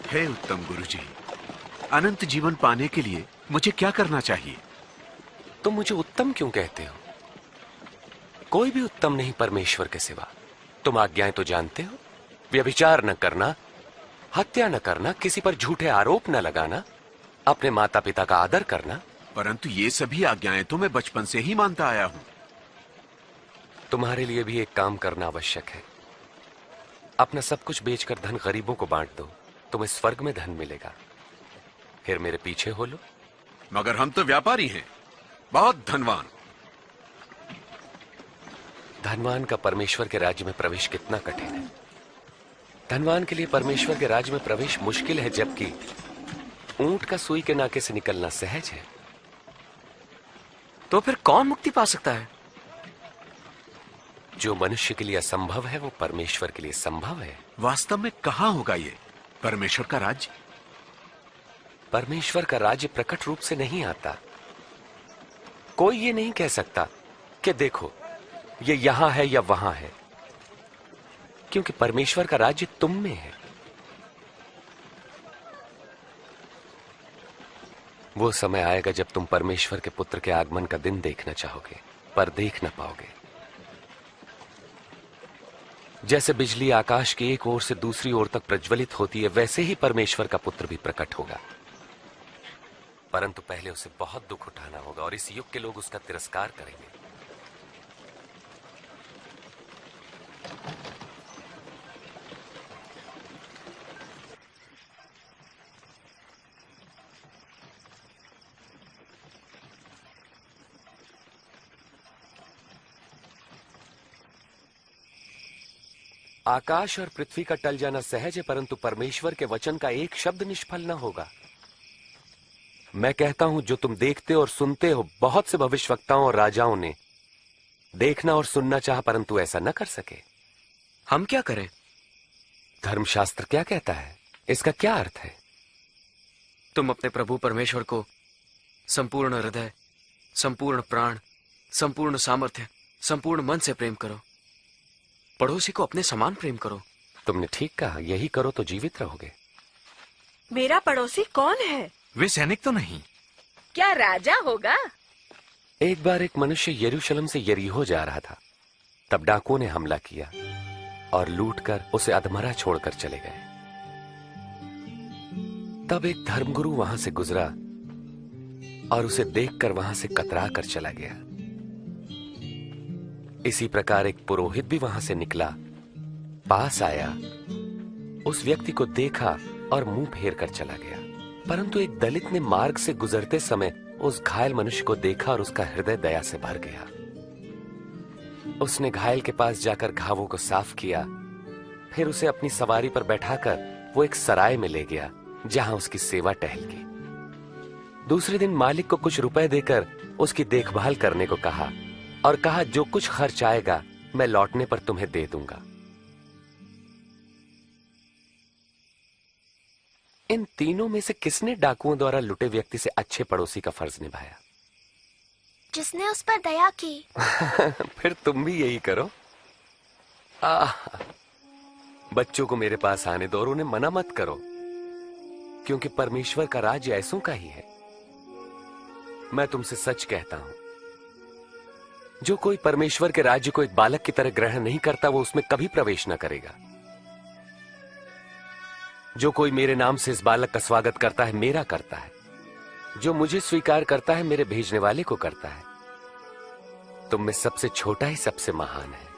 हे उत्तम गुरुजी, अनंत जीवन पाने के लिए मुझे क्या करना चाहिए? तुम मुझे उत्तम क्यों कहते हो? कोई भी उत्तम नहीं परमेश्वर के सिवा। तुम आज्ञाएं तो जानते हो। व्यभिचार न करना, हत्या न करना, किसी पर झूठे आरोप न लगाना, अपने माता पिता का आदर करना। परंतु ये सभी आज्ञाएं तो मैं बचपन से ही मानता आया हूं। तुम्हारे लिए भी एक काम करना आवश्यक है। अपना सब कुछ बेचकर धन गरीबों को बांट दो, तुम्हें स्वर्ग में धन मिलेगा। फिर मेरे पीछे हो लो। मगर हम तो व्यापारी हैं, बहुत धनवान। धनवान का परमेश्वर के राज्य में प्रवेश कितना कठिन है। धनवान के लिए परमेश्वर के राज्य में प्रवेश मुश्किल है, जबकि ऊंट का सुई के नाके से निकलना सहज है। तो फिर कौन मुक्ति पा सकता है? जो मनुष्य के लिए असंभव है वो परमेश्वर के लिए संभव है। वास्तव में कहां होगा ये परमेश्वर का राज्य? परमेश्वर का राज्य प्रकट रूप से नहीं आता। कोई ये नहीं कह सकता कि देखो ये यहां है या वहां है, क्योंकि परमेश्वर का राज्य तुम में है। वो समय आएगा जब तुम परमेश्वर के पुत्र के आगमन का दिन देखना चाहोगे, पर देख ना पाओगे। जैसे बिजली आकाश की एक ओर से दूसरी ओर तक प्रज्वलित होती है, वैसे ही परमेश्वर का पुत्र भी प्रकट होगा। परंतु पहले उसे बहुत दुख उठाना होगा और इस युग के लोग उसका तिरस्कार करेंगे। आकाश और पृथ्वी का टल जाना सहज है, परंतु परमेश्वर के वचन का एक शब्द निष्फल न होगा। मैं कहता हूं, जो तुम देखते और सुनते हो, बहुत से भविष्यवक्ताओं और राजाओं ने देखना और सुनना चाहा, परंतु ऐसा न कर सके। हम क्या करें? धर्मशास्त्र क्या कहता है? इसका क्या अर्थ है? तुम अपने प्रभु परमेश्वर को संपूर्ण हृदय, संपूर्ण प्राण, संपूर्ण सामर्थ्य, संपूर्ण मन से प्रेम करो। पड़ोसी को अपने समान प्रेम करो। तुमने ठीक कहा, यही करो तो जीवित रहोगे। मेरा पड़ोसी कौन है? वे सैनिक तो नहीं। क्या राजा होगा? एक बार एक मनुष्य यरूशलेम से यरीहो जा रहा था। तब डाकुओं ने हमला किया और लूटकर उसे अधमरा छोड़कर चले गए। तब एक धर्मगुरु वहां से गुजरा और उसे देखकर वहां से कतरा कर चला गया। इसी प्रकार एक पुरोहित भी वहां से निकला, पास आया, उस व्यक्ति को देखा और मुंह फेर कर चला गया। परंतु एक दलित ने मार्ग से गुजरते समय उस घायल मनुष्य को देखा और उसका हृदय दया से भर गया। उसने घायल के पास जाकर घावों को साफ किया, फिर उसे अपनी सवारी पर बैठाकर वो एक सराय में ले गया जहां उसकी सेवा टहल की। दूसरे दिन मालिक को कुछ रुपए देकर उसकी देखभाल करने को कहा और कहा, जो कुछ खर्च आएगा मैं लौटने पर तुम्हें दे दूंगा। इन तीनों में से किसने डाकुओं द्वारा लुटे व्यक्ति से अच्छे पड़ोसी का फर्ज निभाया? जिसने उस पर दया की। फिर तुम भी यही करो। बच्चों को मेरे पास आने दो और उन्हें मना मत करो, क्योंकि परमेश्वर का राज्य ऐसों का ही है। मैं तुमसे सच कहता हूं, जो कोई परमेश्वर के राज्य को एक बालक की तरह ग्रहण नहीं करता, वो उसमें कभी प्रवेश न करेगा। जो कोई मेरे नाम से इस बालक का स्वागत करता है, मेरा करता है। जो मुझे स्वीकार करता है, मेरे भेजने वाले को करता है। तुम में सबसे छोटा ही सबसे महान है।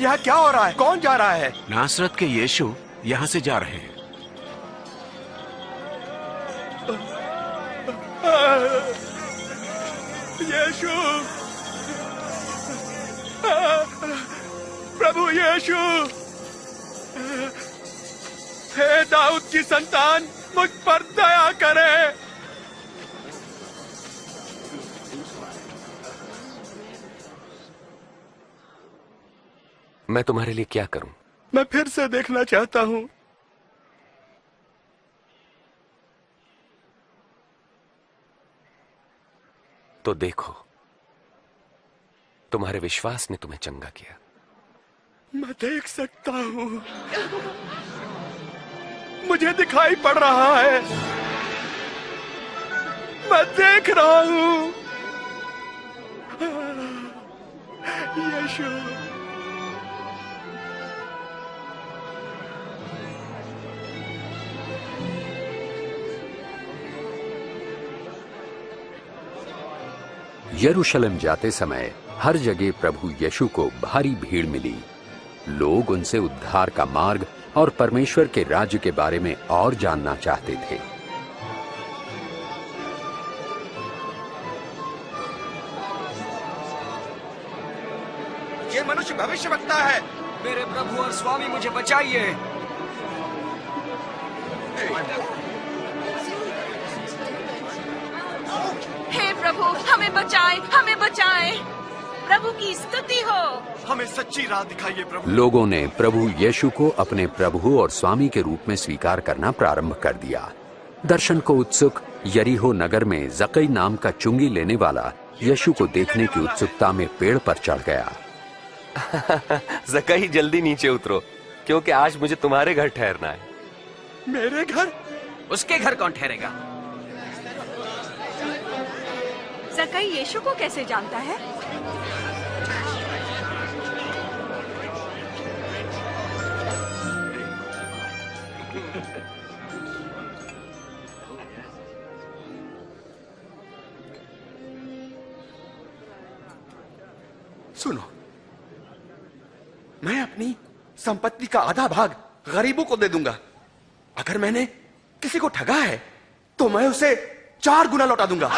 यहाँ क्या हो रहा है? कौन जा रहा है? नासरत के यीशु यहाँ से जा रहे हैं। यीशु, प्रभु यीशु, हे दाऊद की संतान, मुझ पर दया करे। मैं तुम्हारे लिए क्या करूं? मैं फिर से देखना चाहता हूं। तो देखो, तुम्हारे विश्वास ने तुम्हें चंगा किया। मैं देख सकता हूं, मुझे दिखाई पड़ रहा है, मैं देख रहा हूं। यीशु, यरूशलेम जाते समय हर जगह प्रभु यीशु को भारी भीड़ मिली। लोग उनसे उद्धार का मार्ग और परमेश्वर के राज्य के बारे में और जानना चाहते थे। ये मनुष्य भविष्यवक्ता है। मेरे प्रभु और स्वामी, मुझे बचाइए। हे प्रभु, हमें बचाए, हमें बचाए। प्रभु की स्तुति हो। हमें सच्ची राह दिखाइए प्रभु। लोगों ने प्रभु यीशु को अपने प्रभु और स्वामी के रूप में स्वीकार करना प्रारंभ कर दिया। दर्शन को उत्सुक यरीहो नगर में जकई नाम का चुंगी लेने वाला यीशु को देखने की उत्सुकता में पेड़ पर चढ़ गया। जकई, जल्दी नीचे उतरो, क्योंकि आज मुझे तुम्हारे घर ठहरना है। मेरे घर? उसके घर कौन ठहरेगा? जकई यीशु को कैसे जानता है? सुनो, मैं अपनी संपत्ति का आधा भाग गरीबों को दे दूंगा। अगर मैंने किसी को ठगा है तो मैं उसे 4 गुना लौटा दूंगा।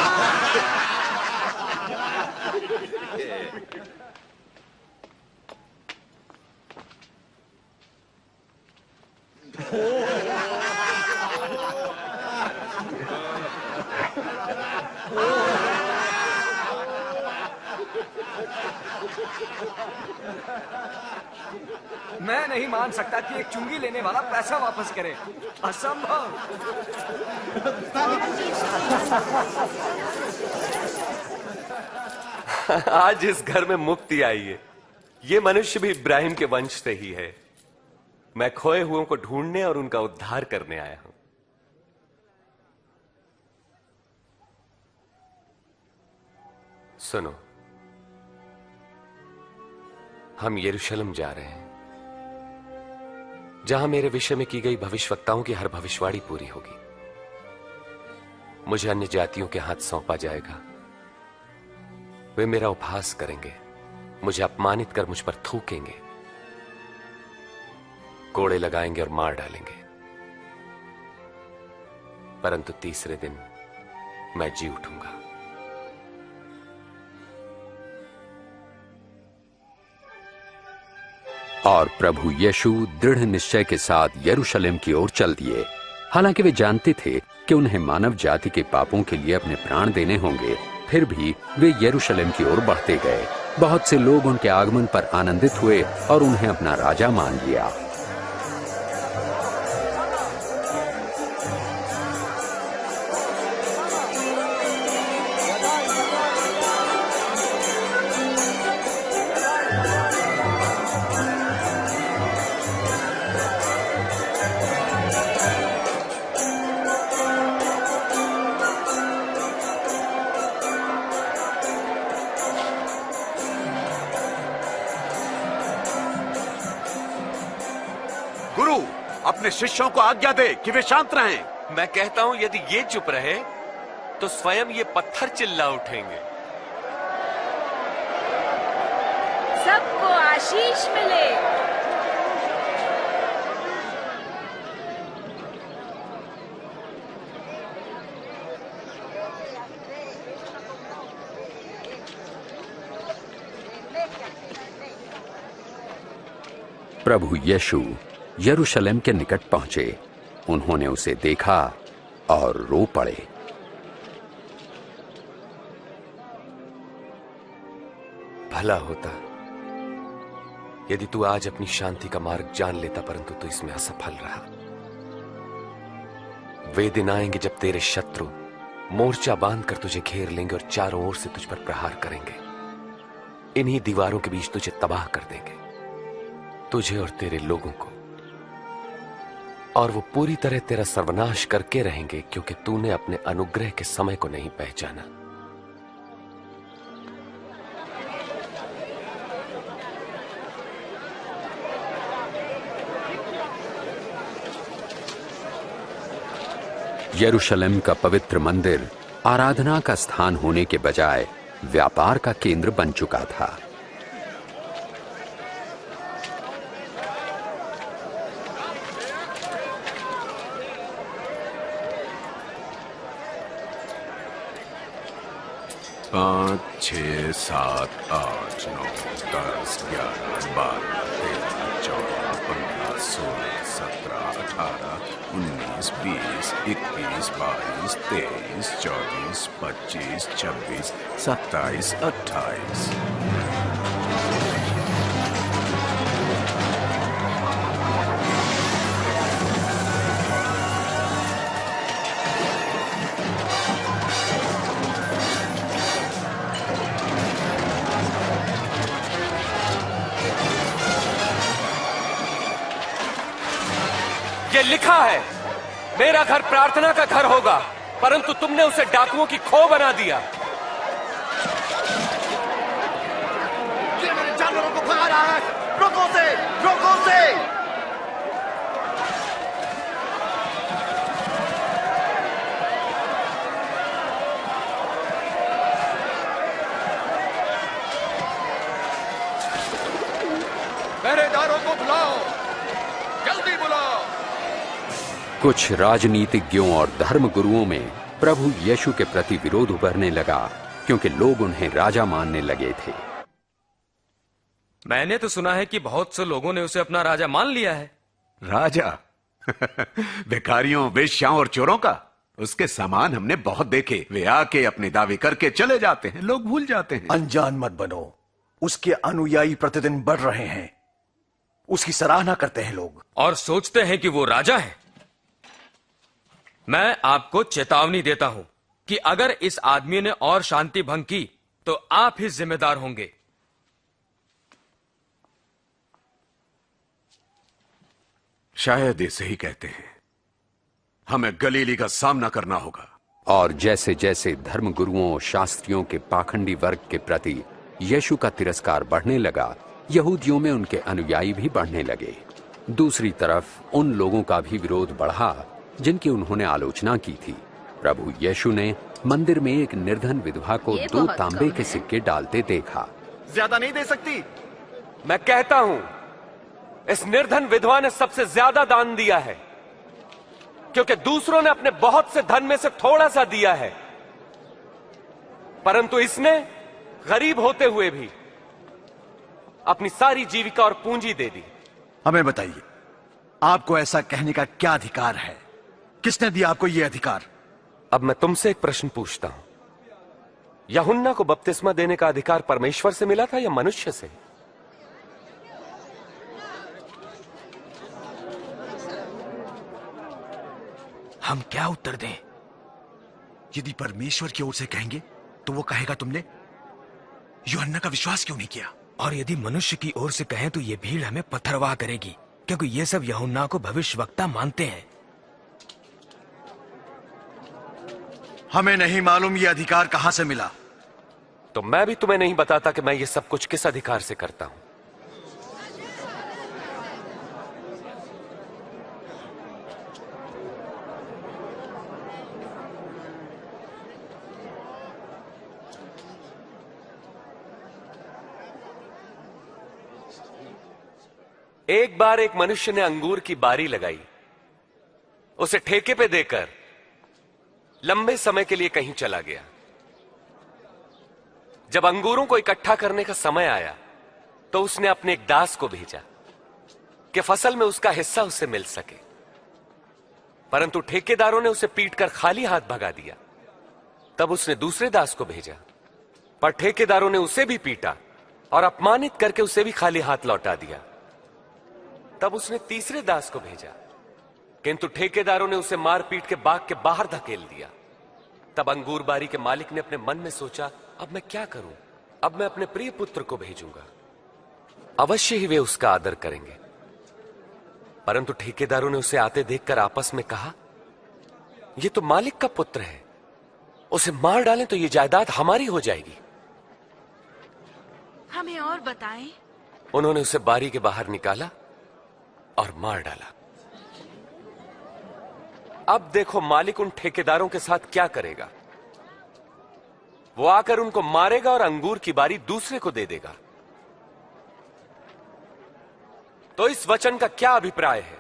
मैं नहीं मान सकता कि एक चुंगी लेने वाला पैसा वापस करे। असंभव। आज इस घर में मुक्ति आई है। ये मनुष्य भी इब्राहिम के वंश से ही है। मैं खोए हुओं को ढूंढने और उनका उद्धार करने आया हूं। सुनो, हम यरूशलेम जा रहे हैं, जहां मेरे विषय में की गई भविष्यवक्ताओं की हर भविष्यवाणी पूरी होगी। मुझे अन्य जातियों के हाथ सौंपा जाएगा। वे मेरा उपहास करेंगे, मुझे अपमानित कर मुझ पर थूकेंगे, कोड़े लगाएंगे और मार डालेंगे, परंतु तीसरे दिन मैं जी उठूंगा। और प्रभु यीशु दृढ़ निश्चय के साथ यरूशलेम की ओर चल दिए। हालांकि वे जानते थे कि उन्हें मानव जाति के पापों के लिए अपने प्राण देने होंगे, फिर भी वे यरूशलेम की ओर बढ़ते गए। बहुत से लोग उनके आगमन पर आनंदित हुए और उन्हें अपना राजा मान लिया। गुरु, अपने शिष्यों को आज्ञा दे कि वे शांत रहें। मैं कहता हूं, यदि ये चुप रहे तो स्वयं ये पत्थर चिल्ला उठेंगे। सबको आशीष मिले। प्रभु यीशु यरूशलेम के निकट पहुंचे। उन्होंने उसे देखा और रो पड़े। भला होता यदि तू आज अपनी शांति का मार्ग जान लेता, परंतु तू इसमें असफल रहा। वे दिन आएंगे जब तेरे शत्रु मोर्चा बांधकर तुझे घेर लेंगे और चारों ओर से तुझ पर प्रहार करेंगे। इन्हीं दीवारों के बीच तुझे तबाह कर देंगे, तुझे और तेरे लोगों को, और वो पूरी तरह तेरा सर्वनाश करके रहेंगे, क्योंकि तूने अपने अनुग्रह के समय को नहीं पहचाना। यरूशलेम का पवित्र मंदिर आराधना का स्थान होने के बजाय व्यापार का केंद्र बन चुका था। पाँच, 6, 7, 8, 9, 10, 11, 12, 13, 14, 15, 16, 17, 18, 19, 20, 21, 22, 23, 24, 25, 26, 27, 28। ये लिखा है, मेरा घर प्रार्थना का घर होगा, परंतु तुमने उसे डाकुओं की खो बना दिया। ये मेरे जानवरों को भगा रहा है। रोको उसे, रोको उसे। पहरेदारों को बुलाओ, जल्दी बुलाओ। कुछ राजनीतिज्ञों और धर्म गुरुओं में प्रभु यीशु के प्रति विरोध उभरने लगा, क्योंकि लोग उन्हें राजा मानने लगे थे। मैंने तो सुना है कि बहुत से लोगों ने उसे अपना राजा मान लिया है। राजा? भिखारियों, वेश्याओं और चोरों का? उसके सामान हमने बहुत देखे। वे आके अपने दावे करके चले जाते हैं, लोग भूल जाते हैं। अनजान मत बनो। उसके अनुयायी प्रतिदिन बढ़ रहे हैं। उसकी सराहना करते हैं लोग और सोचते हैं कि वो राजा है। मैं आपको चेतावनी देता हूं कि अगर इस आदमी ने और शांति भंग की तो आप ही जिम्मेदार होंगे। शायद ये सही कहते हैं। हमें गलीली का सामना करना होगा। और जैसे जैसे धर्मगुरुओं और शास्त्रियों के पाखंडी वर्ग के प्रति यीशु का तिरस्कार बढ़ने लगा, यहूदियों में उनके अनुयायी भी बढ़ने लगे। दूसरी तरफ उन लोगों का भी विरोध बढ़ा जिनकी उन्होंने आलोचना की थी। प्रभु यीशु ने मंदिर में एक निर्धन विधवा को 2 तांबे के सिक्के डालते देखा। ज्यादा नहीं दे सकती? मैं कहता हूं, इस निर्धन विधवा ने सबसे ज्यादा दान दिया है, क्योंकि दूसरों ने अपने बहुत से धन में से थोड़ा सा दिया है, परंतु इसने गरीब होते हुए भी अपनी सारी जीविका और पूंजी दे दी। हमें बताइए, आपको ऐसा कहने का क्या अधिकार है? किसने दिया आपको यह अधिकार? अब मैं तुमसे एक प्रश्न पूछता हूं, यूहन्ना को बपतिस्मा देने का अधिकार परमेश्वर से मिला था या मनुष्य से? हम क्या उत्तर दें? यदि परमेश्वर की ओर से कहेंगे तो वो कहेगा तुमने यूहन्ना का विश्वास क्यों नहीं किया? और यदि मनुष्य की ओर से कहें तो ये भीड़ हमें पत्थरवाह करेगी, क्योंकि ये सब यूहन्ना को भविष्यवक्ता मानते हैं। हमें नहीं मालूम ये अधिकार कहां से मिला। तो मैं भी तुम्हें नहीं बताता कि मैं ये सब कुछ किस अधिकार से करता हूं। एक बार एक मनुष्य ने अंगूर की बारी लगाई, उसे ठेके पे देकर लंबे समय के लिए कहीं चला गया। जब अंगूरों को इकट्ठा करने का समय आया तो उसने अपने एक दास को भेजा कि फसल में उसका हिस्सा उससे मिल सके, परंतु ठेकेदारों ने उसे पीटकर खाली हाथ भगा दिया। तब उसने दूसरे दास को भेजा, पर ठेकेदारों ने उसे भी पीटा और अपमानित करके उसे भी खाली हाथ लौटा दिया। तब उसने तीसरे दास को भेजा, किंतु ठेकेदारों ने उसे मार पीट के बाग के बाहर धकेल दिया। तब अंगूर बारी के मालिक ने अपने मन में सोचा, अब मैं क्या करूं? अब मैं अपने प्रिय पुत्र को भेजूंगा, अवश्य ही वे उसका आदर करेंगे। परंतु ठेकेदारों ने उसे आते देखकर आपस में कहा, यह तो मालिक का पुत्र है, उसे मार डालें तो यह जायदाद हमारी हो जाएगी। हमें और बताएं। उन्होंने उसे बारी के बाहर निकाला और मार डाला। अब देखो मालिक उन ठेकेदारों के साथ क्या करेगा। वो आकर उनको मारेगा और अंगूर की बारी दूसरे को दे देगा। तो इस वचन का क्या अभिप्राय है?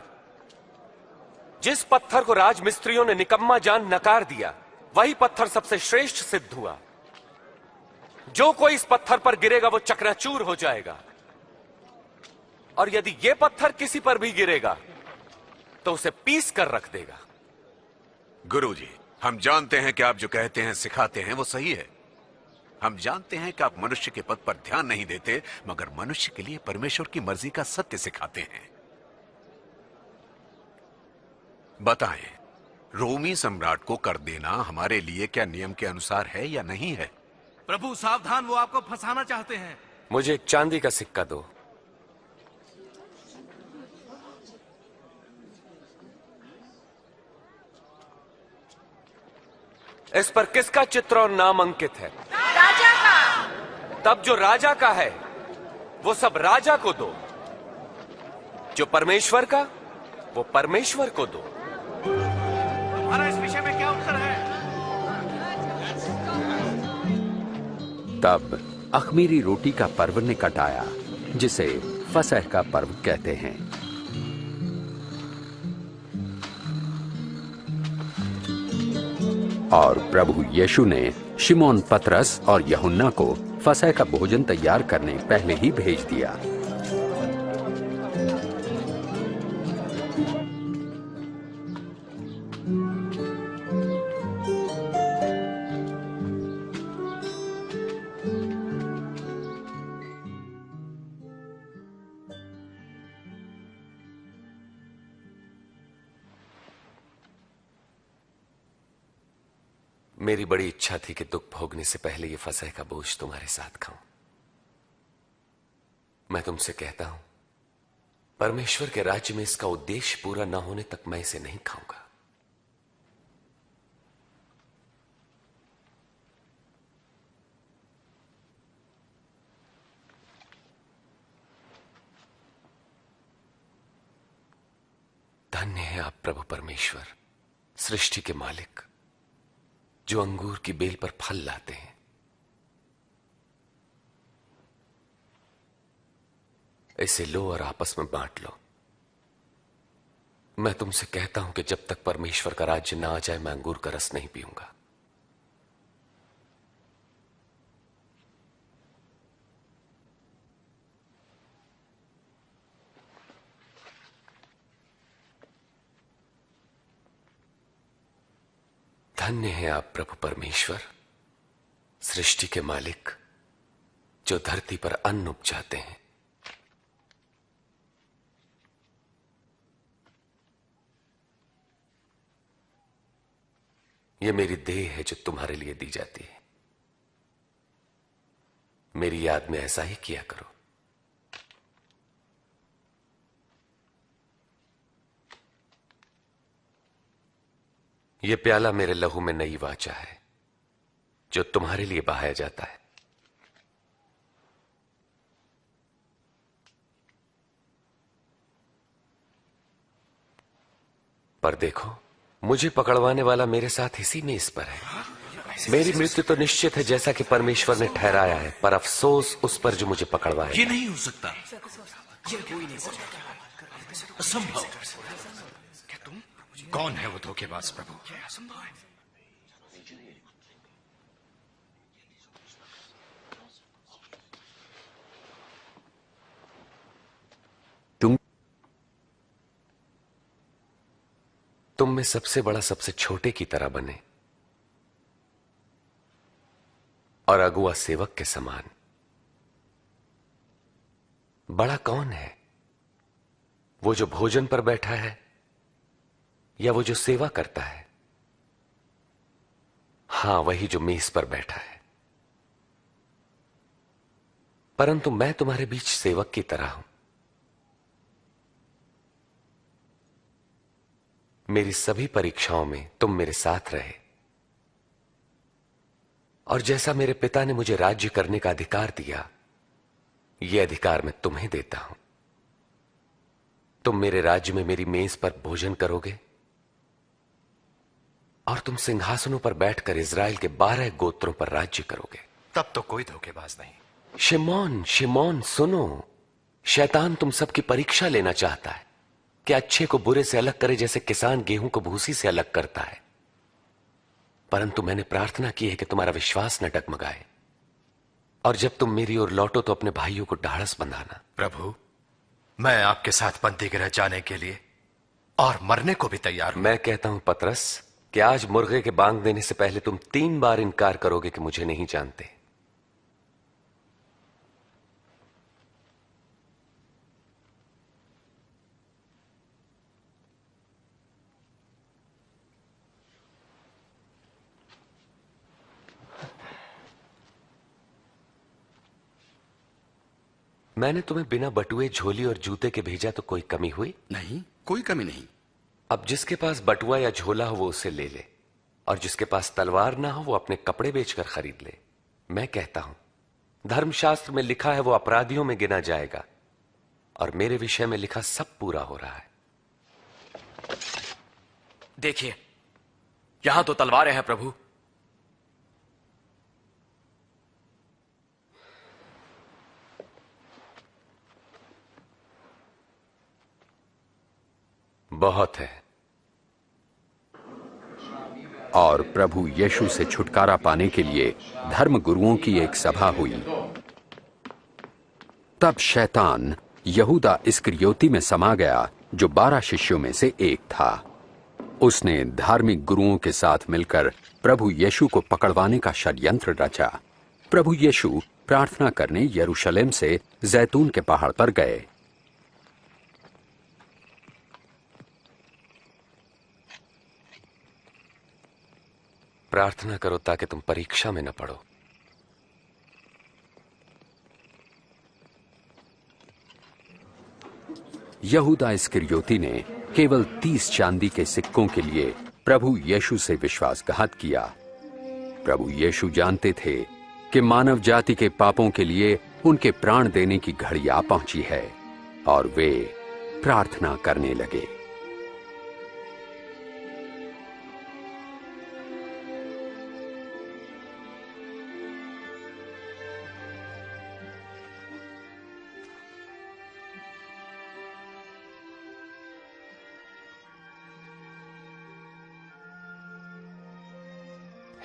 जिस पत्थर को राजमिस्त्रियों ने निकम्मा जान नकार दिया, वही पत्थर सबसे श्रेष्ठ सिद्ध हुआ। जो कोई इस पत्थर पर गिरेगा वो चकनाचूर हो जाएगा, और यदि ये पत्थर किसी पर भी गिरेगा तो उसे पीस कर रख देगा। गुरुजी, हम जानते हैं कि आप जो कहते हैं सिखाते हैं वो सही है। हम जानते हैं कि आप मनुष्य के पद पर ध्यान नहीं देते, मगर मनुष्य के लिए परमेश्वर की मर्जी का सत्य सिखाते हैं। बताएं, रोमी सम्राट को कर देना हमारे लिए क्या नियम के अनुसार है या नहीं है? प्रभु सावधान, वो आपको फंसाना चाहते हैं। मुझे एक चांदी का सिक्का दो। इस पर किसका चित्र और नाम अंकित है? राजा का। तब जो राजा का है वो सब राजा को दो, जो परमेश्वर का वो परमेश्वर को दो। हमारा इस विषय में क्या उत्तर है? तब अख़मीरी रोटी का पर्व निकट आया, जिसे फसह का पर्व कहते हैं। और प्रभु यीशु ने शिमोन पतरस और यूहन्ना को फसह का भोजन तैयार करने पहले ही भेज दिया। मेरी बड़ी इच्छा थी कि दुख भोगने से पहले ये फसह का बोझ तुम्हारे साथ खाऊं। मैं तुमसे कहता हूं, परमेश्वर के राज्य में इसका उद्देश्य पूरा न होने तक मैं इसे नहीं खाऊंगा। धन्य है आप प्रभु परमेश्वर, सृष्टि के मालिक, जो अंगूर की बेल पर फल लाते हैं। इसे लो और आपस में बांट लो। मैं तुमसे कहता हूं कि जब तक परमेश्वर का राज्य ना आ जाए मैं अंगूर का रस नहीं पीऊंगा। धन्य है आप प्रभु परमेश्वर, सृष्टि के मालिक, जो धरती पर अन्न उपजाते हैं। यह मेरी देह है जो तुम्हारे लिए दी जाती है। मेरी याद में ऐसा ही किया करो। यह प्याला मेरे लहू में नई वाचा है जो तुम्हारे लिए बहाया जाता है। पर देखो, मुझे पकड़वाने वाला मेरे साथ इसी में इस पर है। मेरी मृत्यु तो निश्चित है जैसा कि परमेश्वर ने ठहराया है, पर अफसोस उस पर जो मुझे पकड़वाए। ये नहीं हो सकता, ये कोई नहीं सकता, असंभव। कौन है वो धोखेबाज प्रभु? तुम में सबसे बड़ा सबसे छोटे की तरह बने और अगुआ सेवक के समान। बड़ा कौन है, वो जो भोजन पर बैठा है या वो जो सेवा करता है? हां, वही जो मेज पर बैठा है। परंतु मैं तुम्हारे बीच सेवक की तरह हूं। मेरी सभी परीक्षाओं में तुम मेरे साथ रहे, और जैसा मेरे पिता ने मुझे राज्य करने का अधिकार दिया, यह अधिकार मैं तुम्हें देता हूं। तुम मेरे राज्य में मेरी मेज पर भोजन करोगे और तुम सिंहासनों पर बैठकर इज़राइल के 12 गोत्रों पर राज्य करोगे। तब तो कोई धोखेबाज नहीं। शिमोन, शिमोन सुनो, शैतान तुम सबकी परीक्षा लेना चाहता है कि अच्छे को बुरे से अलग करे, जैसे किसान गेहूं को भूसी से अलग करता है। परंतु मैंने प्रार्थना की है कि तुम्हारा विश्वास न डगमगाए, और जब तुम मेरी ओर लौटो तो अपने भाइयों को ढाढ़स बंधाना। प्रभु, मैं आपके साथ बंदी गृह जाने के लिए और मरने को भी तैयार हूं। मैं कहता हूं पतरस कि आज मुर्गे के बांग देने से पहले तुम 3 बार इनकार करोगे कि मुझे नहीं जानते। मैंने तुम्हें बिना बटुए, झोली और जूते के भेजा तो कोई कमी हुई? नहीं, कोई कमी नहीं। अब जिसके पास बटुआ या झोला हो वो उसे ले ले, और जिसके पास तलवार ना हो वो अपने कपड़े बेचकर खरीद ले। मैं कहता हूं, धर्मशास्त्र में लिखा है वो अपराधियों में गिना जाएगा, और मेरे विषय में लिखा सब पूरा हो रहा है। देखिए, यहां तो तलवारें हैं प्रभु। बहुत है। और प्रभु यीशु से छुटकारा पाने के लिए धर्म गुरुओं की एक सभा हुई। तब शैतान यहूदा इस्करियोती में समा गया, जो 12 शिष्यों में से एक था। उसने धार्मिक गुरुओं के साथ मिलकर प्रभु यीशु को पकड़वाने का षड्यंत्र रचा। प्रभु यीशु प्रार्थना करने यरूशलेम से जैतून के पहाड़ पर गए। प्रार्थना करो ताकि तुम परीक्षा में न पड़ो। यहूदा इस्करियोती ने केवल 30 चांदी के सिक्कों के लिए प्रभु यीशु से विश्वासघात किया। प्रभु यीशु जानते थे कि मानव जाति के पापों के लिए उनके प्राण देने की घड़ी आ पहुंची है, और वे प्रार्थना करने लगे।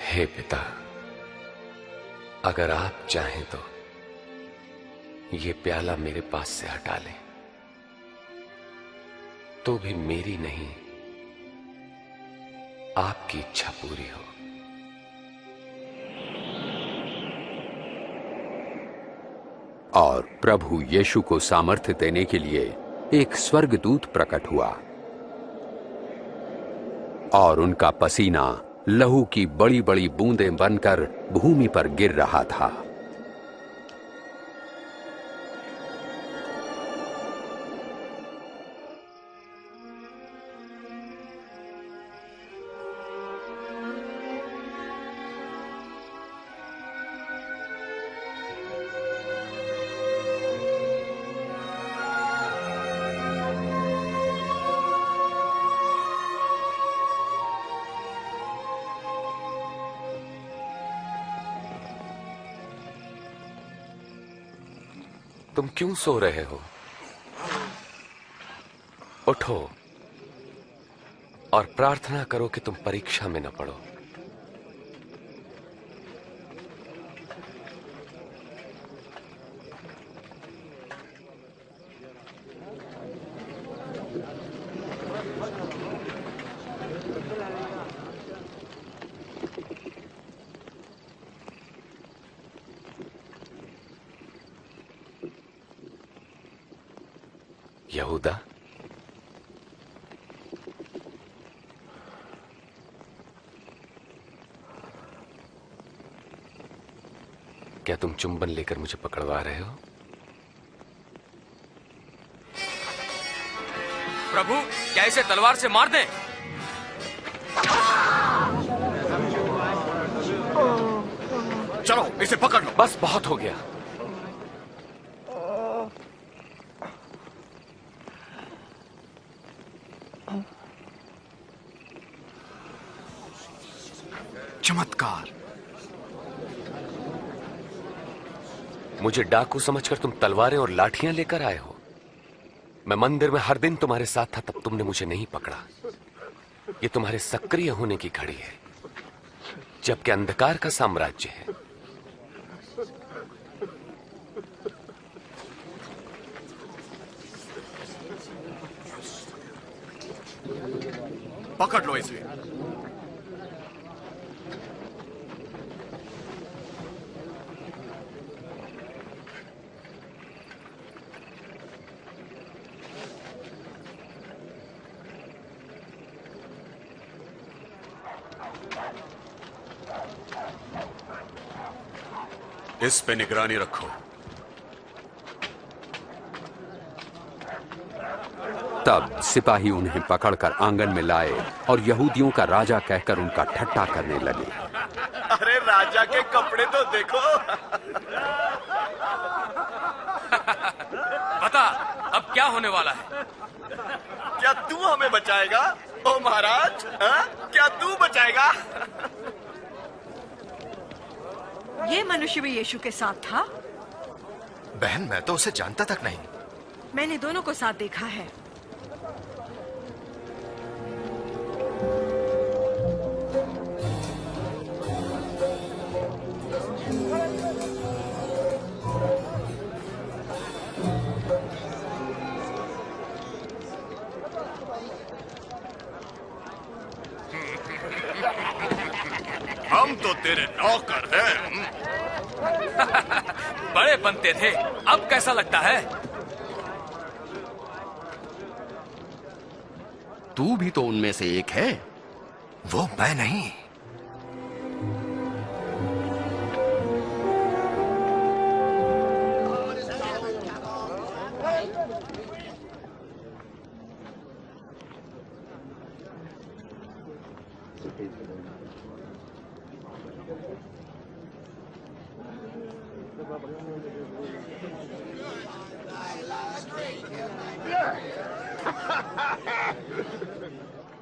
हे पिता, अगर आप चाहें तो ये प्याला मेरे पास से हटा लें, तो भी मेरी नहीं आपकी इच्छा पूरी हो। और प्रभु यीशु को सामर्थ्य देने के लिए एक स्वर्गदूत प्रकट हुआ, और उनका पसीना लहू की बड़ी बड़ी बूंदें बनकर भूमि पर गिर रहा था। तुम क्यों सो रहे हो? उठो और प्रार्थना करो कि तुम परीक्षा में न पड़ो। यहूदा, क्या तुम चुंबन लेकर मुझे पकड़वा रहे हो? प्रभु, क्या इसे तलवार से मार दें? चलो इसे पकड़ लो। बस बहुत हो गया। चमत्कार। मुझे डाकू समझकर तुम तलवारें और लाठियां लेकर आए हो। मैं मंदिर में हर दिन तुम्हारे साथ था, तब तुमने मुझे नहीं पकड़ा। ये तुम्हारे सक्रिय होने की घड़ी है, जबकि अंधकार का साम्राज्य है। पकड़ लो इसे। इस पे निगरानी रखो। तब सिपाही उन्हें पकड़कर आंगन में लाए और यहूदियों का राजा कहकर उनका ठट्टा करने लगे। अरे राजा के कपड़े तो देखो। बता, अब क्या होने वाला है? क्या तू हमें बचाएगा? ओ महाराज, क्या तू बचाएगा? ये मनुष्य भी यीशु के साथ था? बहन, मैं तो उसे जानता तक नहीं। मैंने दोनों को साथ देखा है। हम तो तेरे नौकर हैं। बड़े बनते थे, अब कैसा लगता है? तू भी तो उनमें से एक है। वो मैं नहीं।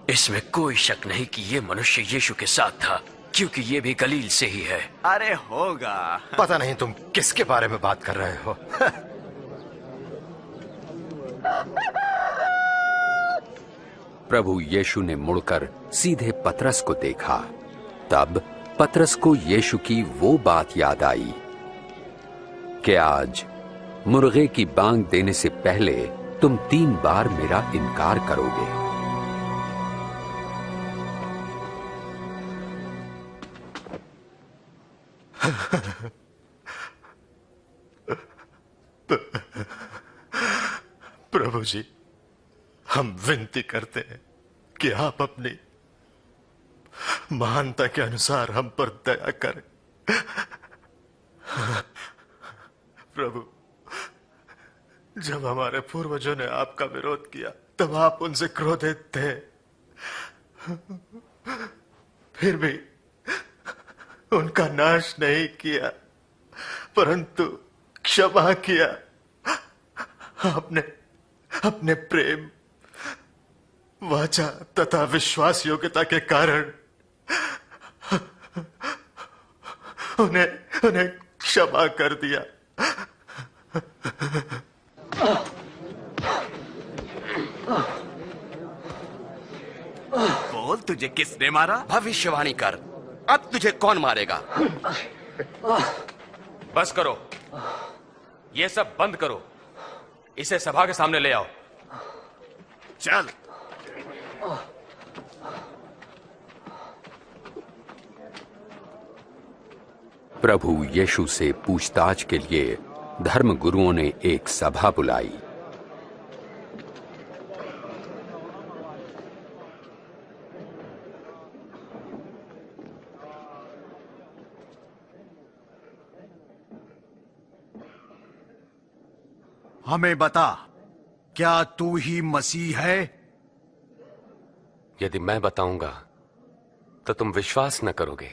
इसमें कोई शक नहीं कि ये मनुष्य यीशु के साथ था, क्योंकि ये भी गलील से ही है। अरे होगा। पता नहीं तुम किसके बारे में बात कर रहे हो। प्रभु यीशु ने मुड़कर सीधे पतरस को देखा। तब पतरस को यीशु की वो बात याद आई कि आज मुर्गे की बांग देने से पहले तुम 3 बार मेरा इनकार करोगे। प्रभु जी, हम विनती करते हैं कि आप अपनी महानता के अनुसार हम पर दया करें। प्रभु, जब हमारे पूर्वजों ने आपका विरोध किया तब आप उनसे क्रोधित थे, फिर भी उनका नाश नहीं किया, परंतु क्षमा किया। आपने अपने प्रेम, वाचा तथा विश्वास योग्यता के कारण उन्हें क्षमा कर दिया। बोल, तुझे किसने मारा? भविष्यवाणी कर, अब तुझे कौन मारेगा? बस करो, ये सब बंद करो, इसे सभा के सामने ले आओ। चल। प्रभु यीशु से पूछताछ के लिए धर्म गुरुओं ने एक सभा बुलाई। हमें बता, क्या तू ही मसीह है? यदि मैं बताऊंगा तो तुम विश्वास न करोगे।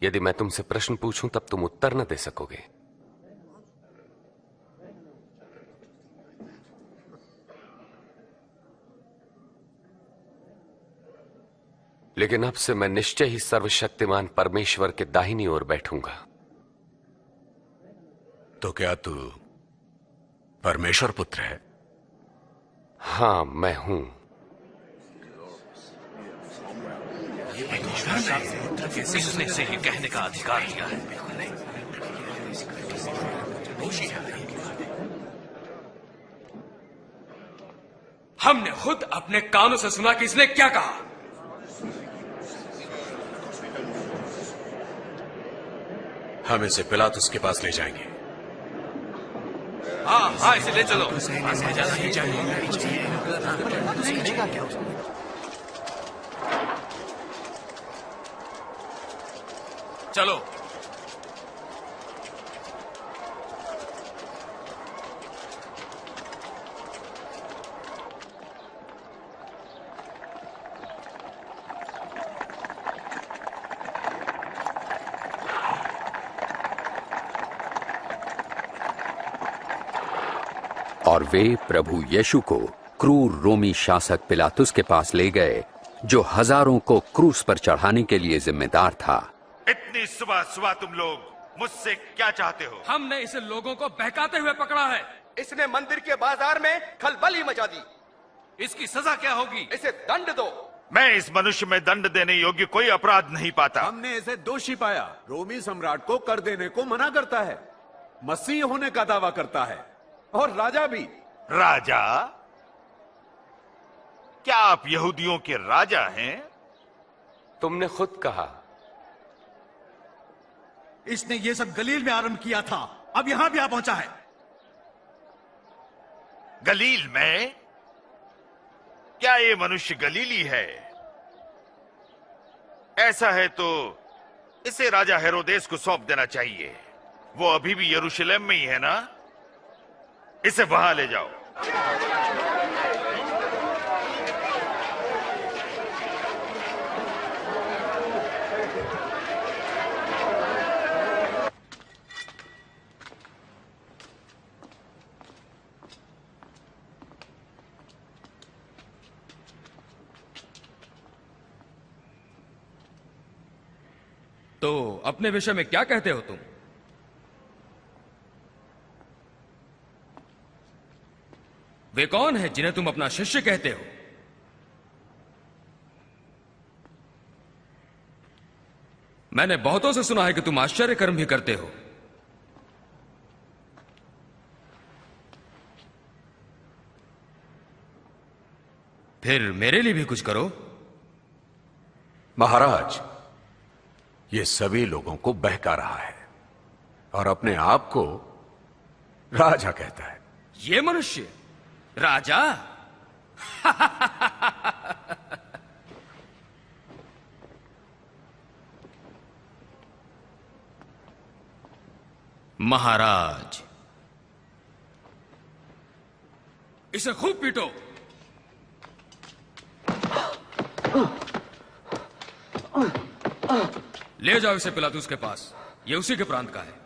यदि मैं तुमसे प्रश्न पूछूं तब तुम उत्तर न दे सकोगे। लेकिन अब से मैं निश्चय ही सर्वशक्तिमान परमेश्वर के दाहिनी ओर बैठूंगा। तो क्या तू परमेश्वर पुत्र है? हां, मैं हूं। किसने से ये कहने का अधिकार दिया है? हमने खुद अपने कानों से सुना कि इसने क्या कहा। हम इसे पिलातुस के पास ले जाएंगे। हाँ हाँ, इसे ले चलो। चलो। और वे प्रभु यीशु को क्रूर रोमी शासक पिलातुस के पास ले गए, जो हजारों को क्रूस पर चढ़ाने के लिए जिम्मेदार था। इतनी सुबह सुबह तुम लोग मुझसे क्या चाहते हो? हमने इसे लोगों को बहकाते हुए पकड़ा है। इसने मंदिर के बाजार में खलबली मचा दी। इसकी सजा क्या होगी? इसे दंड दो। मैं इस मनुष्य में दंड देने योग्य कोई अपराध नहीं पाता। हमने इसे दोषी पाया। रोमी सम्राट को कर देने को मना करता है, मसीह होने का दावा करता है, और राजा भी। राजा? क्या आप यहूदियों के राजा हैं? तुमने खुद कहा। इसने ये सब गलील में आरंभ किया था, अब यहां भी आ पहुंचा है। गलील में? क्या ये मनुष्य गलीली है? ऐसा है तो इसे राजा हेरोदेस को सौंप देना चाहिए। वो अभी भी यरूशलेम में ही है ना? इसे वहां ले जाओ। तो अपने विषय में क्या कहते हो तुम? वे कौन है जिन्हें तुम अपना शिष्य कहते हो? मैंने बहुतों से सुना है कि तुम आश्चर्य कर्म भी करते हो। फिर मेरे लिए भी कुछ करो। महाराज, ये सभी लोगों को बहका रहा है और अपने आप को राजा कहता है। ये मनुष्य राजा? महाराज, इसे खूब पीटो। ले जाओ इसे पिलातुस के पास, ये उसी के प्रांत का है।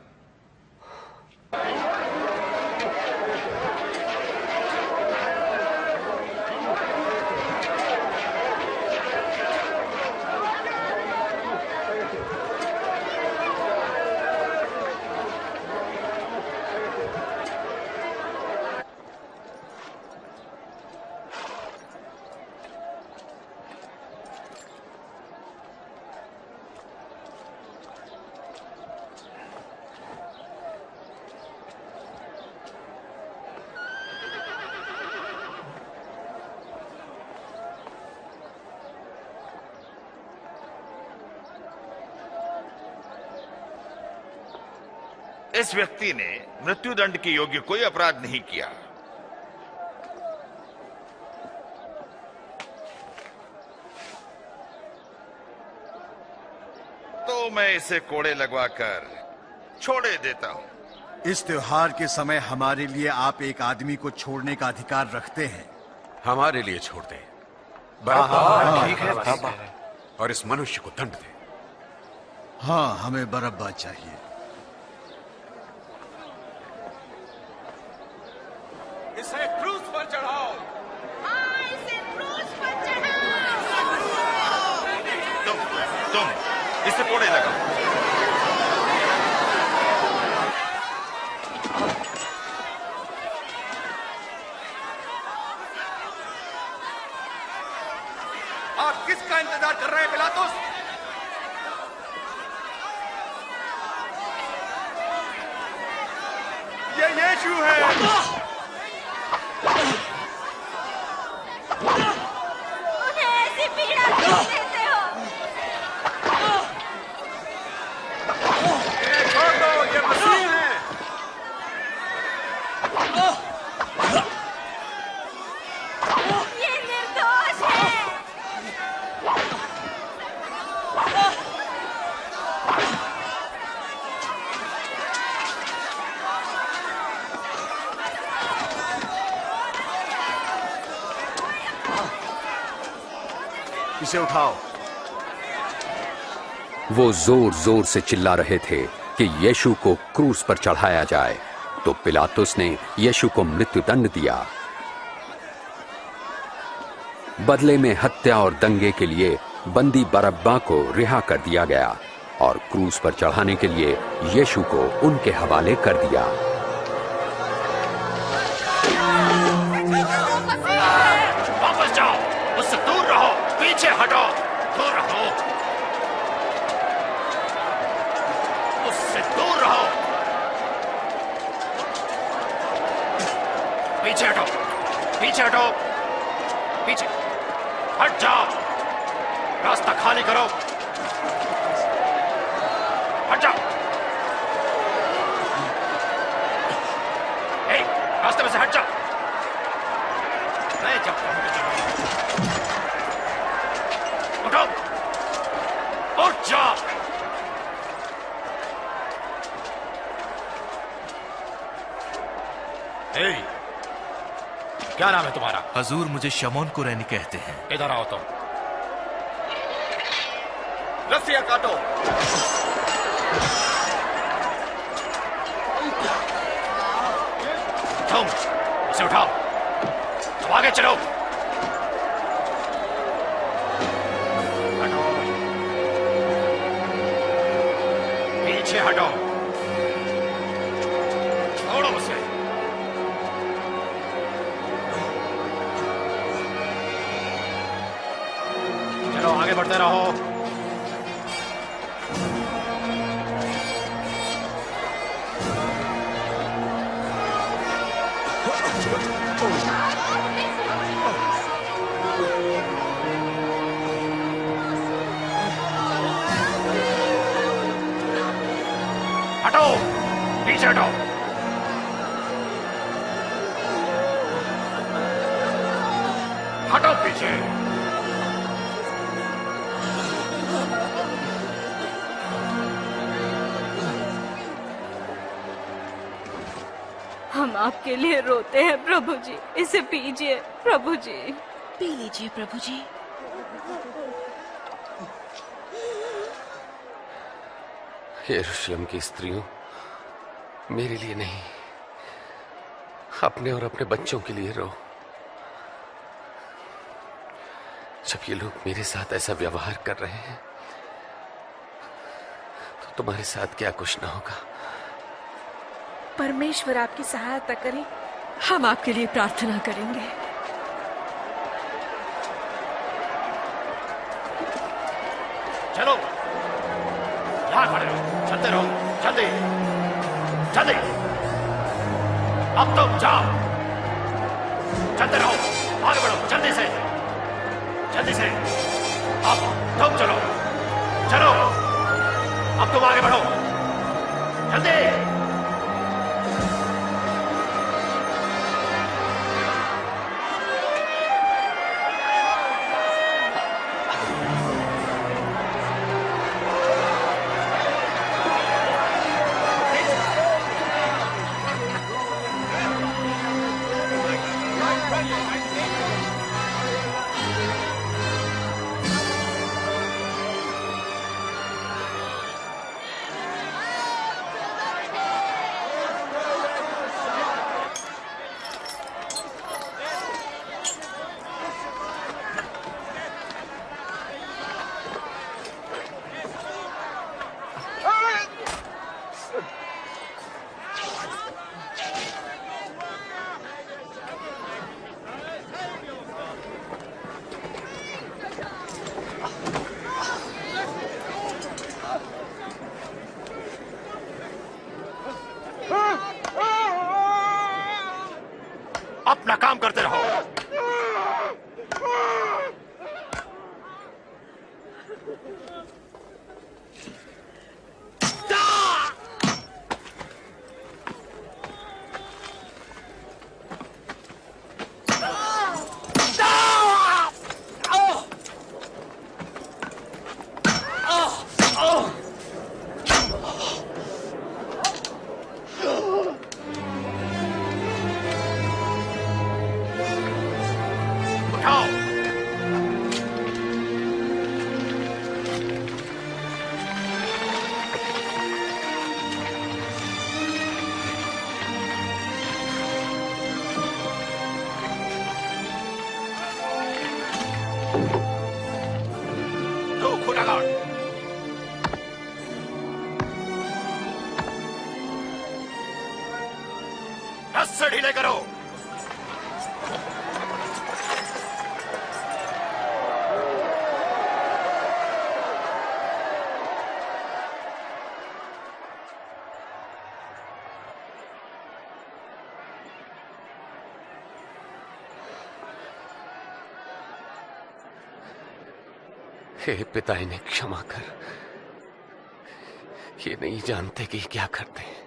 इस व्यक्ति ने मृत्युदंड के योग्य कोई अपराध नहीं किया। तो मैं इसे कोड़े लगवाकर छोड़े देता हूं। इस त्योहार के समय हमारे लिए आप एक आदमी को छोड़ने का अधिकार रखते हैं। हमारे लिए छोड़ दे। ठीक है। और इस मनुष्य को दंड दे। हाँ, हमें बरअब्बा चाहिए। इसे क्रूस पर चढ़ाओ। हाँ, इसे क्रूस पर चढ़ाओ। तुम इसे कोड़े लगाओ। आप किसका इंतजार कर रहे हैं पिलातुस? ये यीशु है। उन्हें ऐसी पीड़ा क्यों देते हो? छोड़ दो, ये मसीह है। ये निर्दोष है। इसे उठाओ। वो जोर जोर से चिल्ला रहे थे कि यीशु को क्रूस पर चढ़ाया जाए, तो पिलातुस ने यीशु को मृत्युदंड दिया। बदले में हत्या और दंगे के लिए बंदी बरअब्बा को रिहा कर दिया गया और क्रूस पर चढ़ाने के लिए यीशु को उनके हवाले कर दिया। वापस जाओ, उससे दूर रहो, पीछे हटो, दूर रहो, उससे दूर रहो, पीछे हटो, पीछे हटो, पीछे हट जाओ, रास्ता खाली करो, हट जाओ, रास्ते में से हट जाओ। मैं जब उठो, उठ जाओ। क्या नाम है तुम्हारा? हजूर, मुझे शमौन कुरैनी कहते हैं। इधर आओ तुम। रस्सियां काटो। तुम इसे उठाओ, तुम आगे चलो। पीछे हटो, छोड़ो उसे। चलो आगे बढ़ते रहो। हटो, पीछे हटो। हटो पीछे। हम आपके लिए रोते हैं प्रभु जी, इसे पीजिए प्रभु जी। पी लीजिए प्रभु जी। यरूशलेम की स्त्रियों, मेरे लिए नहीं, अपने और अपने बच्चों के लिए रो। जब ये लोग मेरे साथ ऐसा व्यवहार कर रहे हैं तो तुम्हारे साथ क्या कुछ ना होगा। परमेश्वर आपकी सहायता करे। हम आपके लिए प्रार्थना करेंगे। चलो, यहां खड़े रहो, चलते रहो, जल्दी जल्दी। अब तुम जाओ, चलते रहो, आगे बढ़ो, जल्दी से जल्दी से। अब तुम चलो चलो, अब तुम आगे बढ़ो, जल्दी। अपना काम करते रहो। रस्से ढीले करो। हे पिता, इन्हें क्षमा कर, ये नहीं जानते कि क्या करते हैं।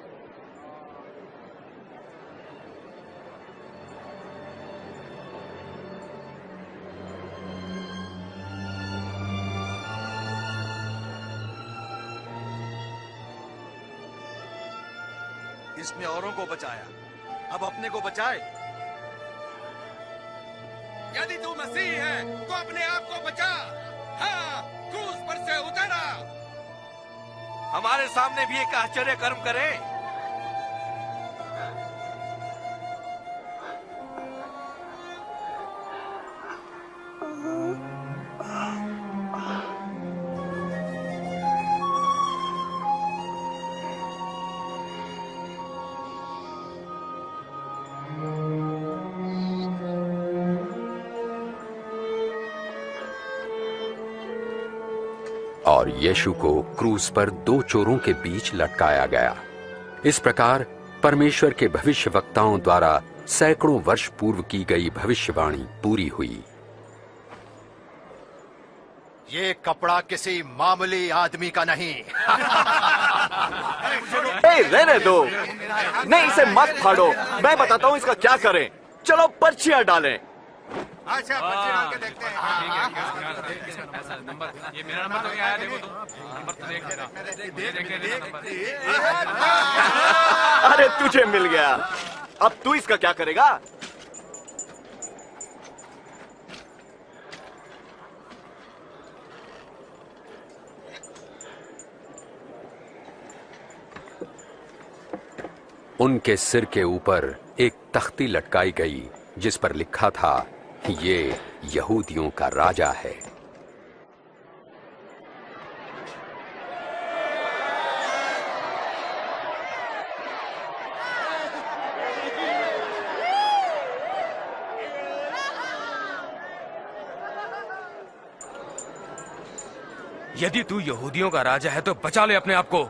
इसने औरों को बचाया, अब अपने को बचाए। यदि तू मसीह है तो अपने आप को बचा। हाँ, क्रूस पर से उतरा। हमारे सामने भी एक आश्चर्य कर्म करे। और यीशु को क्रूस पर 2 चोरों के बीच लटकाया गया। इस प्रकार परमेश्वर के भविष्यवक्ताओं द्वारा सैकड़ों वर्ष पूर्व की गई भविष्यवाणी पूरी हुई। ये कपड़ा किसी मामूली आदमी का नहीं। रहने दो, नहीं इसे मत फाड़ो, मैं बताता हूँ इसका क्या करें। चलो पर्चियां डालें। अच्छा, पर्ची डाल के देखते हैं। ये मेरा नंबर तो आया, देखो तो नंबर तो देख। अरे तुझे मिल गया, अब तू इसका क्या करेगा? उनके सिर के ऊपर एक तख्ती लटकाई गई जिस पर लिखा था, ये यहूदियों का राजा है। यदि तू यहूदियों का राजा है तो बचा ले अपने आप को।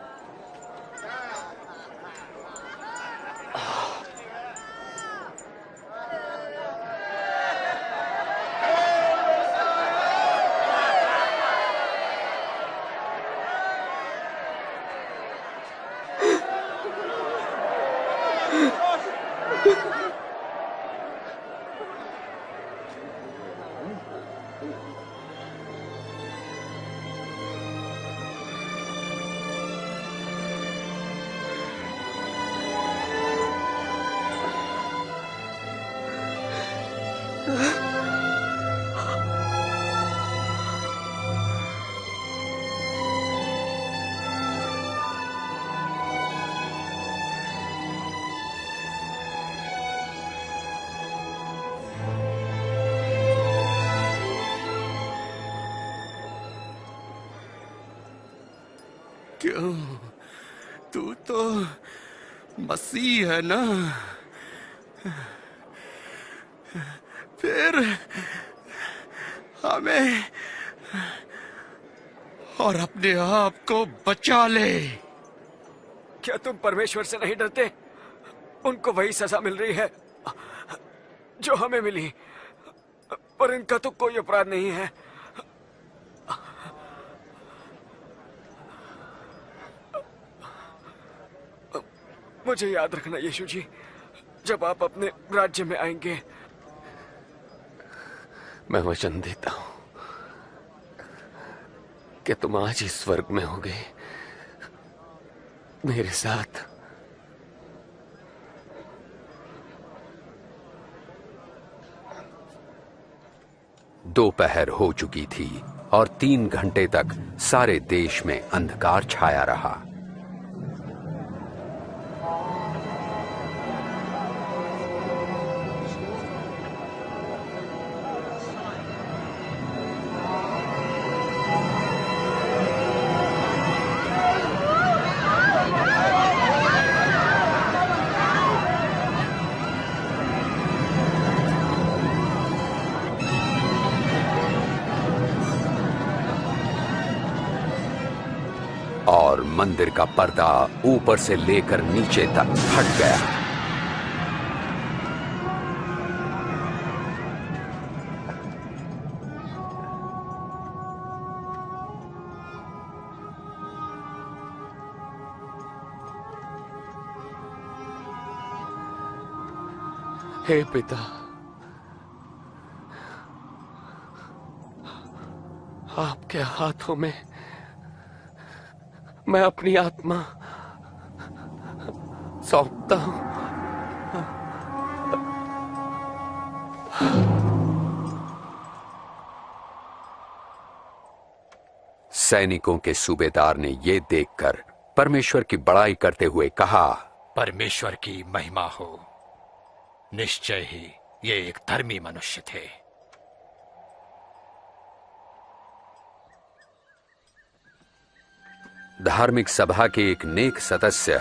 क्यों? तू तो मसीह है ना? फिर हमें और अपने आप को बचा ले। क्या तुम परमेश्वर से नहीं डरते? उनको वही सजा मिल रही है जो हमें मिली, पर इनका तो कोई अपराध नहीं है। मुझे याद रखना यीशु जी, जब आप अपने राज्य में आएंगे। मैं वचन देता हूं कि तुम आज ही स्वर्ग में होगे मेरे साथ। दोपहर हो चुकी थी और 3 घंटे तक सारे देश में अंधकार छाया रहा। और मंदिर का पर्दा ऊपर से लेकर नीचे तक हट गया। हे पिता, आपके हाथों में मैं अपनी आत्मा सौंपता हूं। सैनिकों के सूबेदार ने ये देखकर परमेश्वर की बड़ाई करते हुए कहा, परमेश्वर की महिमा हो। निश्चय ही ये एक धर्मी मनुष्य थे। धार्मिक सभा के एक नेक सदस्य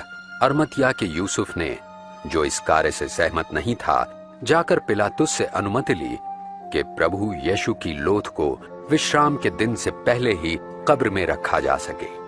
अरमतिया के यूसुफ ने, जो इस कार्य से सहमत नहीं था, जाकर पिलातुस से अनुमति ली कि प्रभु यीशु की लोथ को विश्राम के दिन से पहले ही कब्र में रखा जा सके।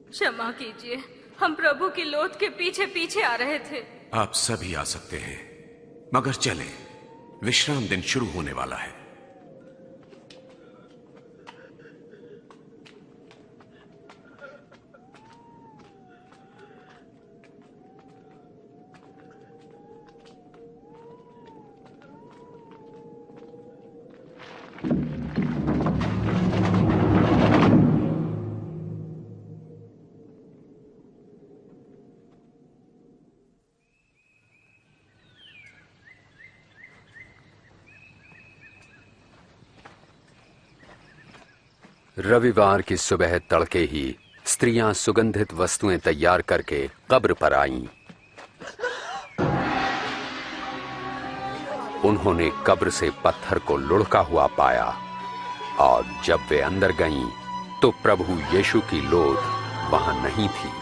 क्षमा कीजिए, हम प्रभु की लोथ के पीछे पीछे आ रहे थे। आप सभी आ सकते हैं, मगर चलें, विश्राम दिन शुरू होने वाला है। रविवार की सुबह तड़के ही स्त्रियां सुगंधित वस्तुएं तैयार करके कब्र पर आईं। उन्होंने कब्र से पत्थर को लुढ़का हुआ पाया और जब वे अंदर गईं तो प्रभु यीशु की लोथ वहां नहीं थी।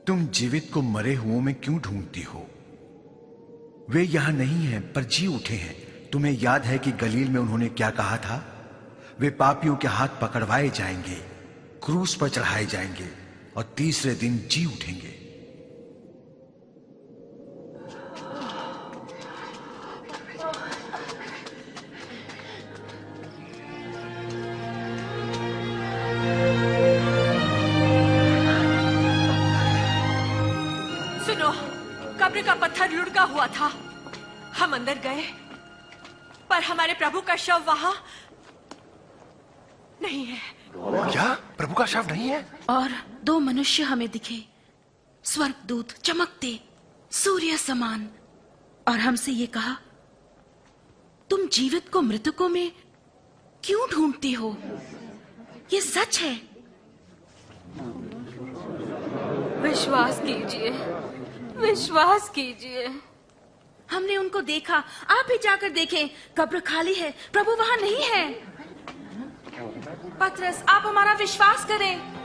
तुम जीवित को मरे हुओं में क्यों ढूंढती हो? वे यहां नहीं हैं पर जी उठे हैं। तुम्हें याद है कि गलील में उन्होंने क्या कहा था? वे पापियों के हाथ पकड़वाए जाएंगे, क्रूस पर चढ़ाए जाएंगे और तीसरे दिन जी उठेंगे। कब्र का पत्थर लुढ़का हुआ था। हम अंदर गए पर हमारे प्रभु का शव वहां नहीं है। क्या प्रभु का शव नहीं है? और दो मनुष्य हमें दिखे, स्वर्गदूत चमकते सूर्य समान, और हमसे ये कहा, तुम जीवित को मृतकों में क्यों ढूंढती हो? ये सच है। विश्वास कीजिए, विश्वास कीजिए। हमने उनको देखा, आप भी जाकर देखें। कब्र खाली है, प्रभु वहां नहीं है। पतरस, आप हमारा विश्वास करें।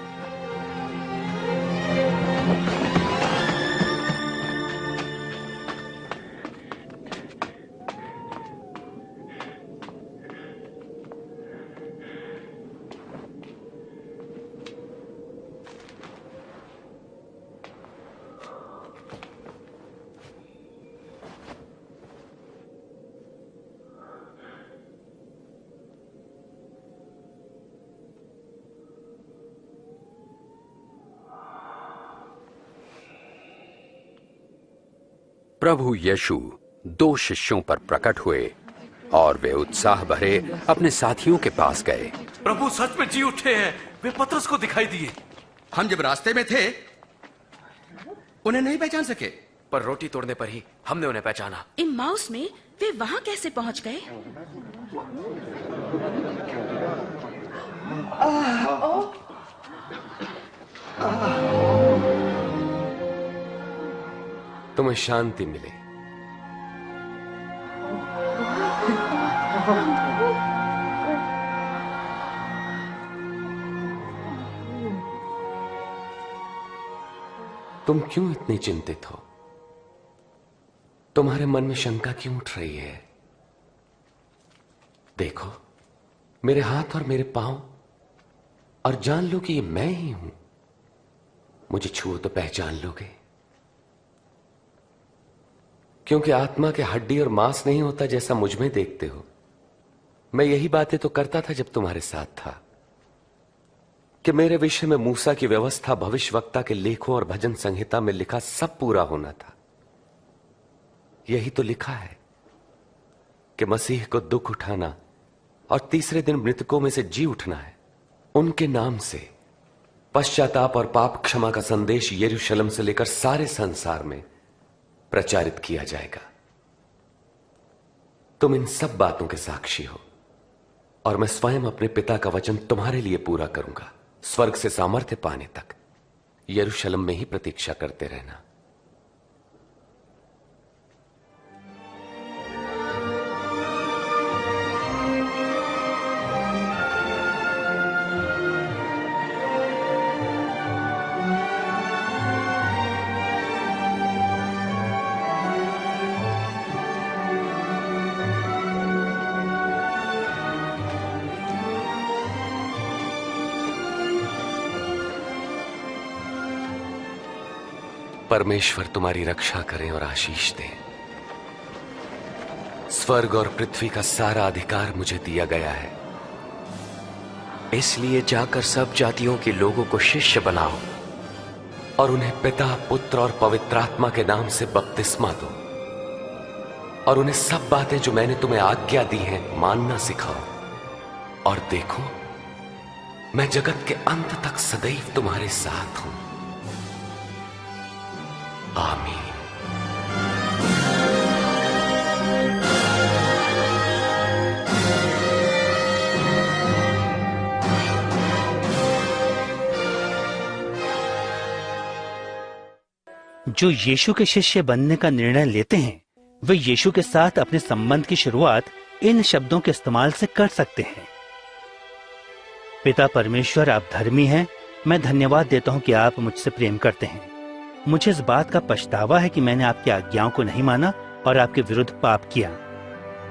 प्रभु यीशु दो शिष्यों पर प्रकट हुए और वे उत्साह भरे अपने साथियों के पास गए। प्रभु सच में जी उठे हैं, वे पतरस को दिखाई दिए। हम जब रास्ते में थे उन्हें नहीं पहचान सके, पर रोटी तोड़ने पर ही हमने उन्हें पहचाना। इम्माउस में वे वहां कैसे पहुंच गए? तुम्हें शांति मिले। तुम क्यों इतनी चिंतित हो? तुम्हारे मन में शंका क्यों उठ रही है? देखो मेरे हाथ और मेरे पांव और जान लो कि ये मैं ही हूं। मुझे छुओ तो पहचान लोगे, क्योंकि आत्मा के हड्डी और मांस नहीं होता जैसा मुझ में देखते हो। मैं यही बातें तो करता था जब तुम्हारे साथ था कि मेरे विषय में मूसा की व्यवस्था, भविष्यवक्ता के लेखों और भजन संहिता में लिखा सब पूरा होना था। यही तो लिखा है कि मसीह को दुख उठाना और तीसरे दिन मृतकों में से जी उठना है। उनके नाम से पश्चाताप और पाप क्षमा का संदेश यरूशलेम से लेकर सारे संसार में प्रचारित किया जाएगा। तुम इन सब बातों के साक्षी हो और मैं स्वयं अपने पिता का वचन तुम्हारे लिए पूरा करूंगा। स्वर्ग से सामर्थ्य पाने तक यरूशलेम में ही प्रतीक्षा करते रहना। परमेश्वर तुम्हारी रक्षा करे और आशीष दे। स्वर्ग और पृथ्वी का सारा अधिकार मुझे दिया गया है, इसलिए जाकर सब जातियों के लोगों को शिष्य बनाओ और उन्हें पिता, पुत्र और पवित्र आत्मा के नाम से बपतिस्मा दो और उन्हें सब बातें जो मैंने तुम्हें आज्ञा दी हैं मानना सिखाओ। और देखो, मैं जगत के अंत तक सदैव तुम्हारे साथ हूं। आमीन। जो यीशु के शिष्य बनने का निर्णय लेते हैं वे यीशु के साथ अपने संबंध की शुरुआत इन शब्दों के इस्तेमाल से कर सकते हैं। पिता परमेश्वर, आप धर्मी हैं। मैं धन्यवाद देता हूं कि आप मुझसे प्रेम करते हैं। मुझे इस बात का पछतावा है कि मैंने आपकी आज्ञाओं को नहीं माना और आपके विरुद्ध पाप किया।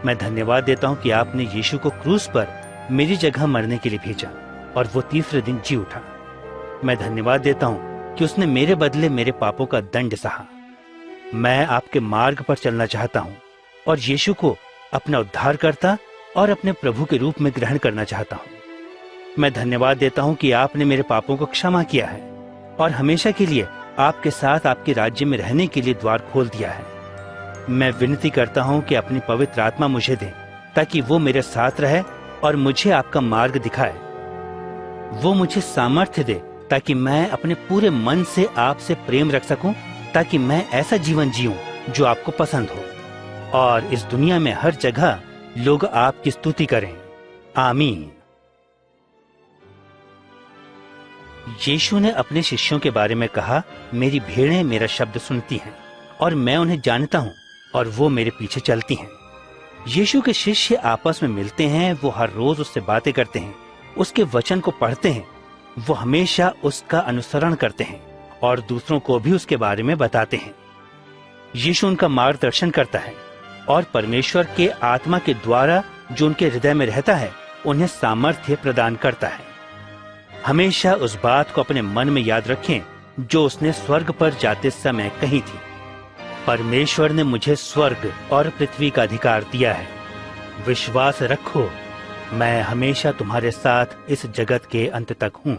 मैं धन्यवाद देता हूं कि आपने यीशु को क्रूस पर मेरी जगह मरने के लिए भेजा और वो तीसरे दिन जी उठा। मैं धन्यवाद देता हूं कि उसने मेरे बदले मेरे पापों का दंड सहा। मैं आपके मार्ग पर चलना चाहता हूं और यीशु को अपना उद्धारकर्ता और अपने प्रभु के रूप में ग्रहण करना चाहता हूं। मैं धन्यवाद देता हूं कि आपने मेरे पापों को क्षमा किया है और हमेशा के लिए आपके साथ आपके राज्य में रहने के लिए द्वार खोल दिया है। मैं विनती करता हूं कि अपनी पवित्र आत्मा मुझे दे ताकि वो मेरे साथ रहे और मुझे आपका मार्ग दिखाए। वो मुझे सामर्थ्य दे ताकि मैं अपने पूरे मन से आपसे प्रेम रख सकूं, ताकि मैं ऐसा जीवन जीऊं जो आपको पसंद हो और इस दुनिया में हर जगह लोग आपकी स्तुति करें। आमीन। यीशु ने अपने शिष्यों के बारे में कहा, मेरी भेड़ें मेरा शब्द सुनती हैं और मैं उन्हें जानता हूं और वो मेरे पीछे चलती हैं। यीशु के शिष्य आपस में मिलते हैं, वो हर रोज उससे बातें करते हैं, उसके वचन को पढ़ते हैं, वो हमेशा उसका अनुसरण करते हैं और दूसरों को भी उसके बारे में बताते हैं। यीशु उनका मार्गदर्शन करता है और परमेश्वर के आत्मा के द्वारा जो उनके हृदय में रहता है उन्हें सामर्थ्य प्रदान करता है। हमेशा उस बात को अपने मन में याद रखें जो उसने स्वर्ग पर जाते समय कही थी। परमेश्वर ने मुझे स्वर्ग और पृथ्वी का अधिकार दिया है। विश्वास रखो, मैं हमेशा तुम्हारे साथ इस जगत के अंत तक हूँ।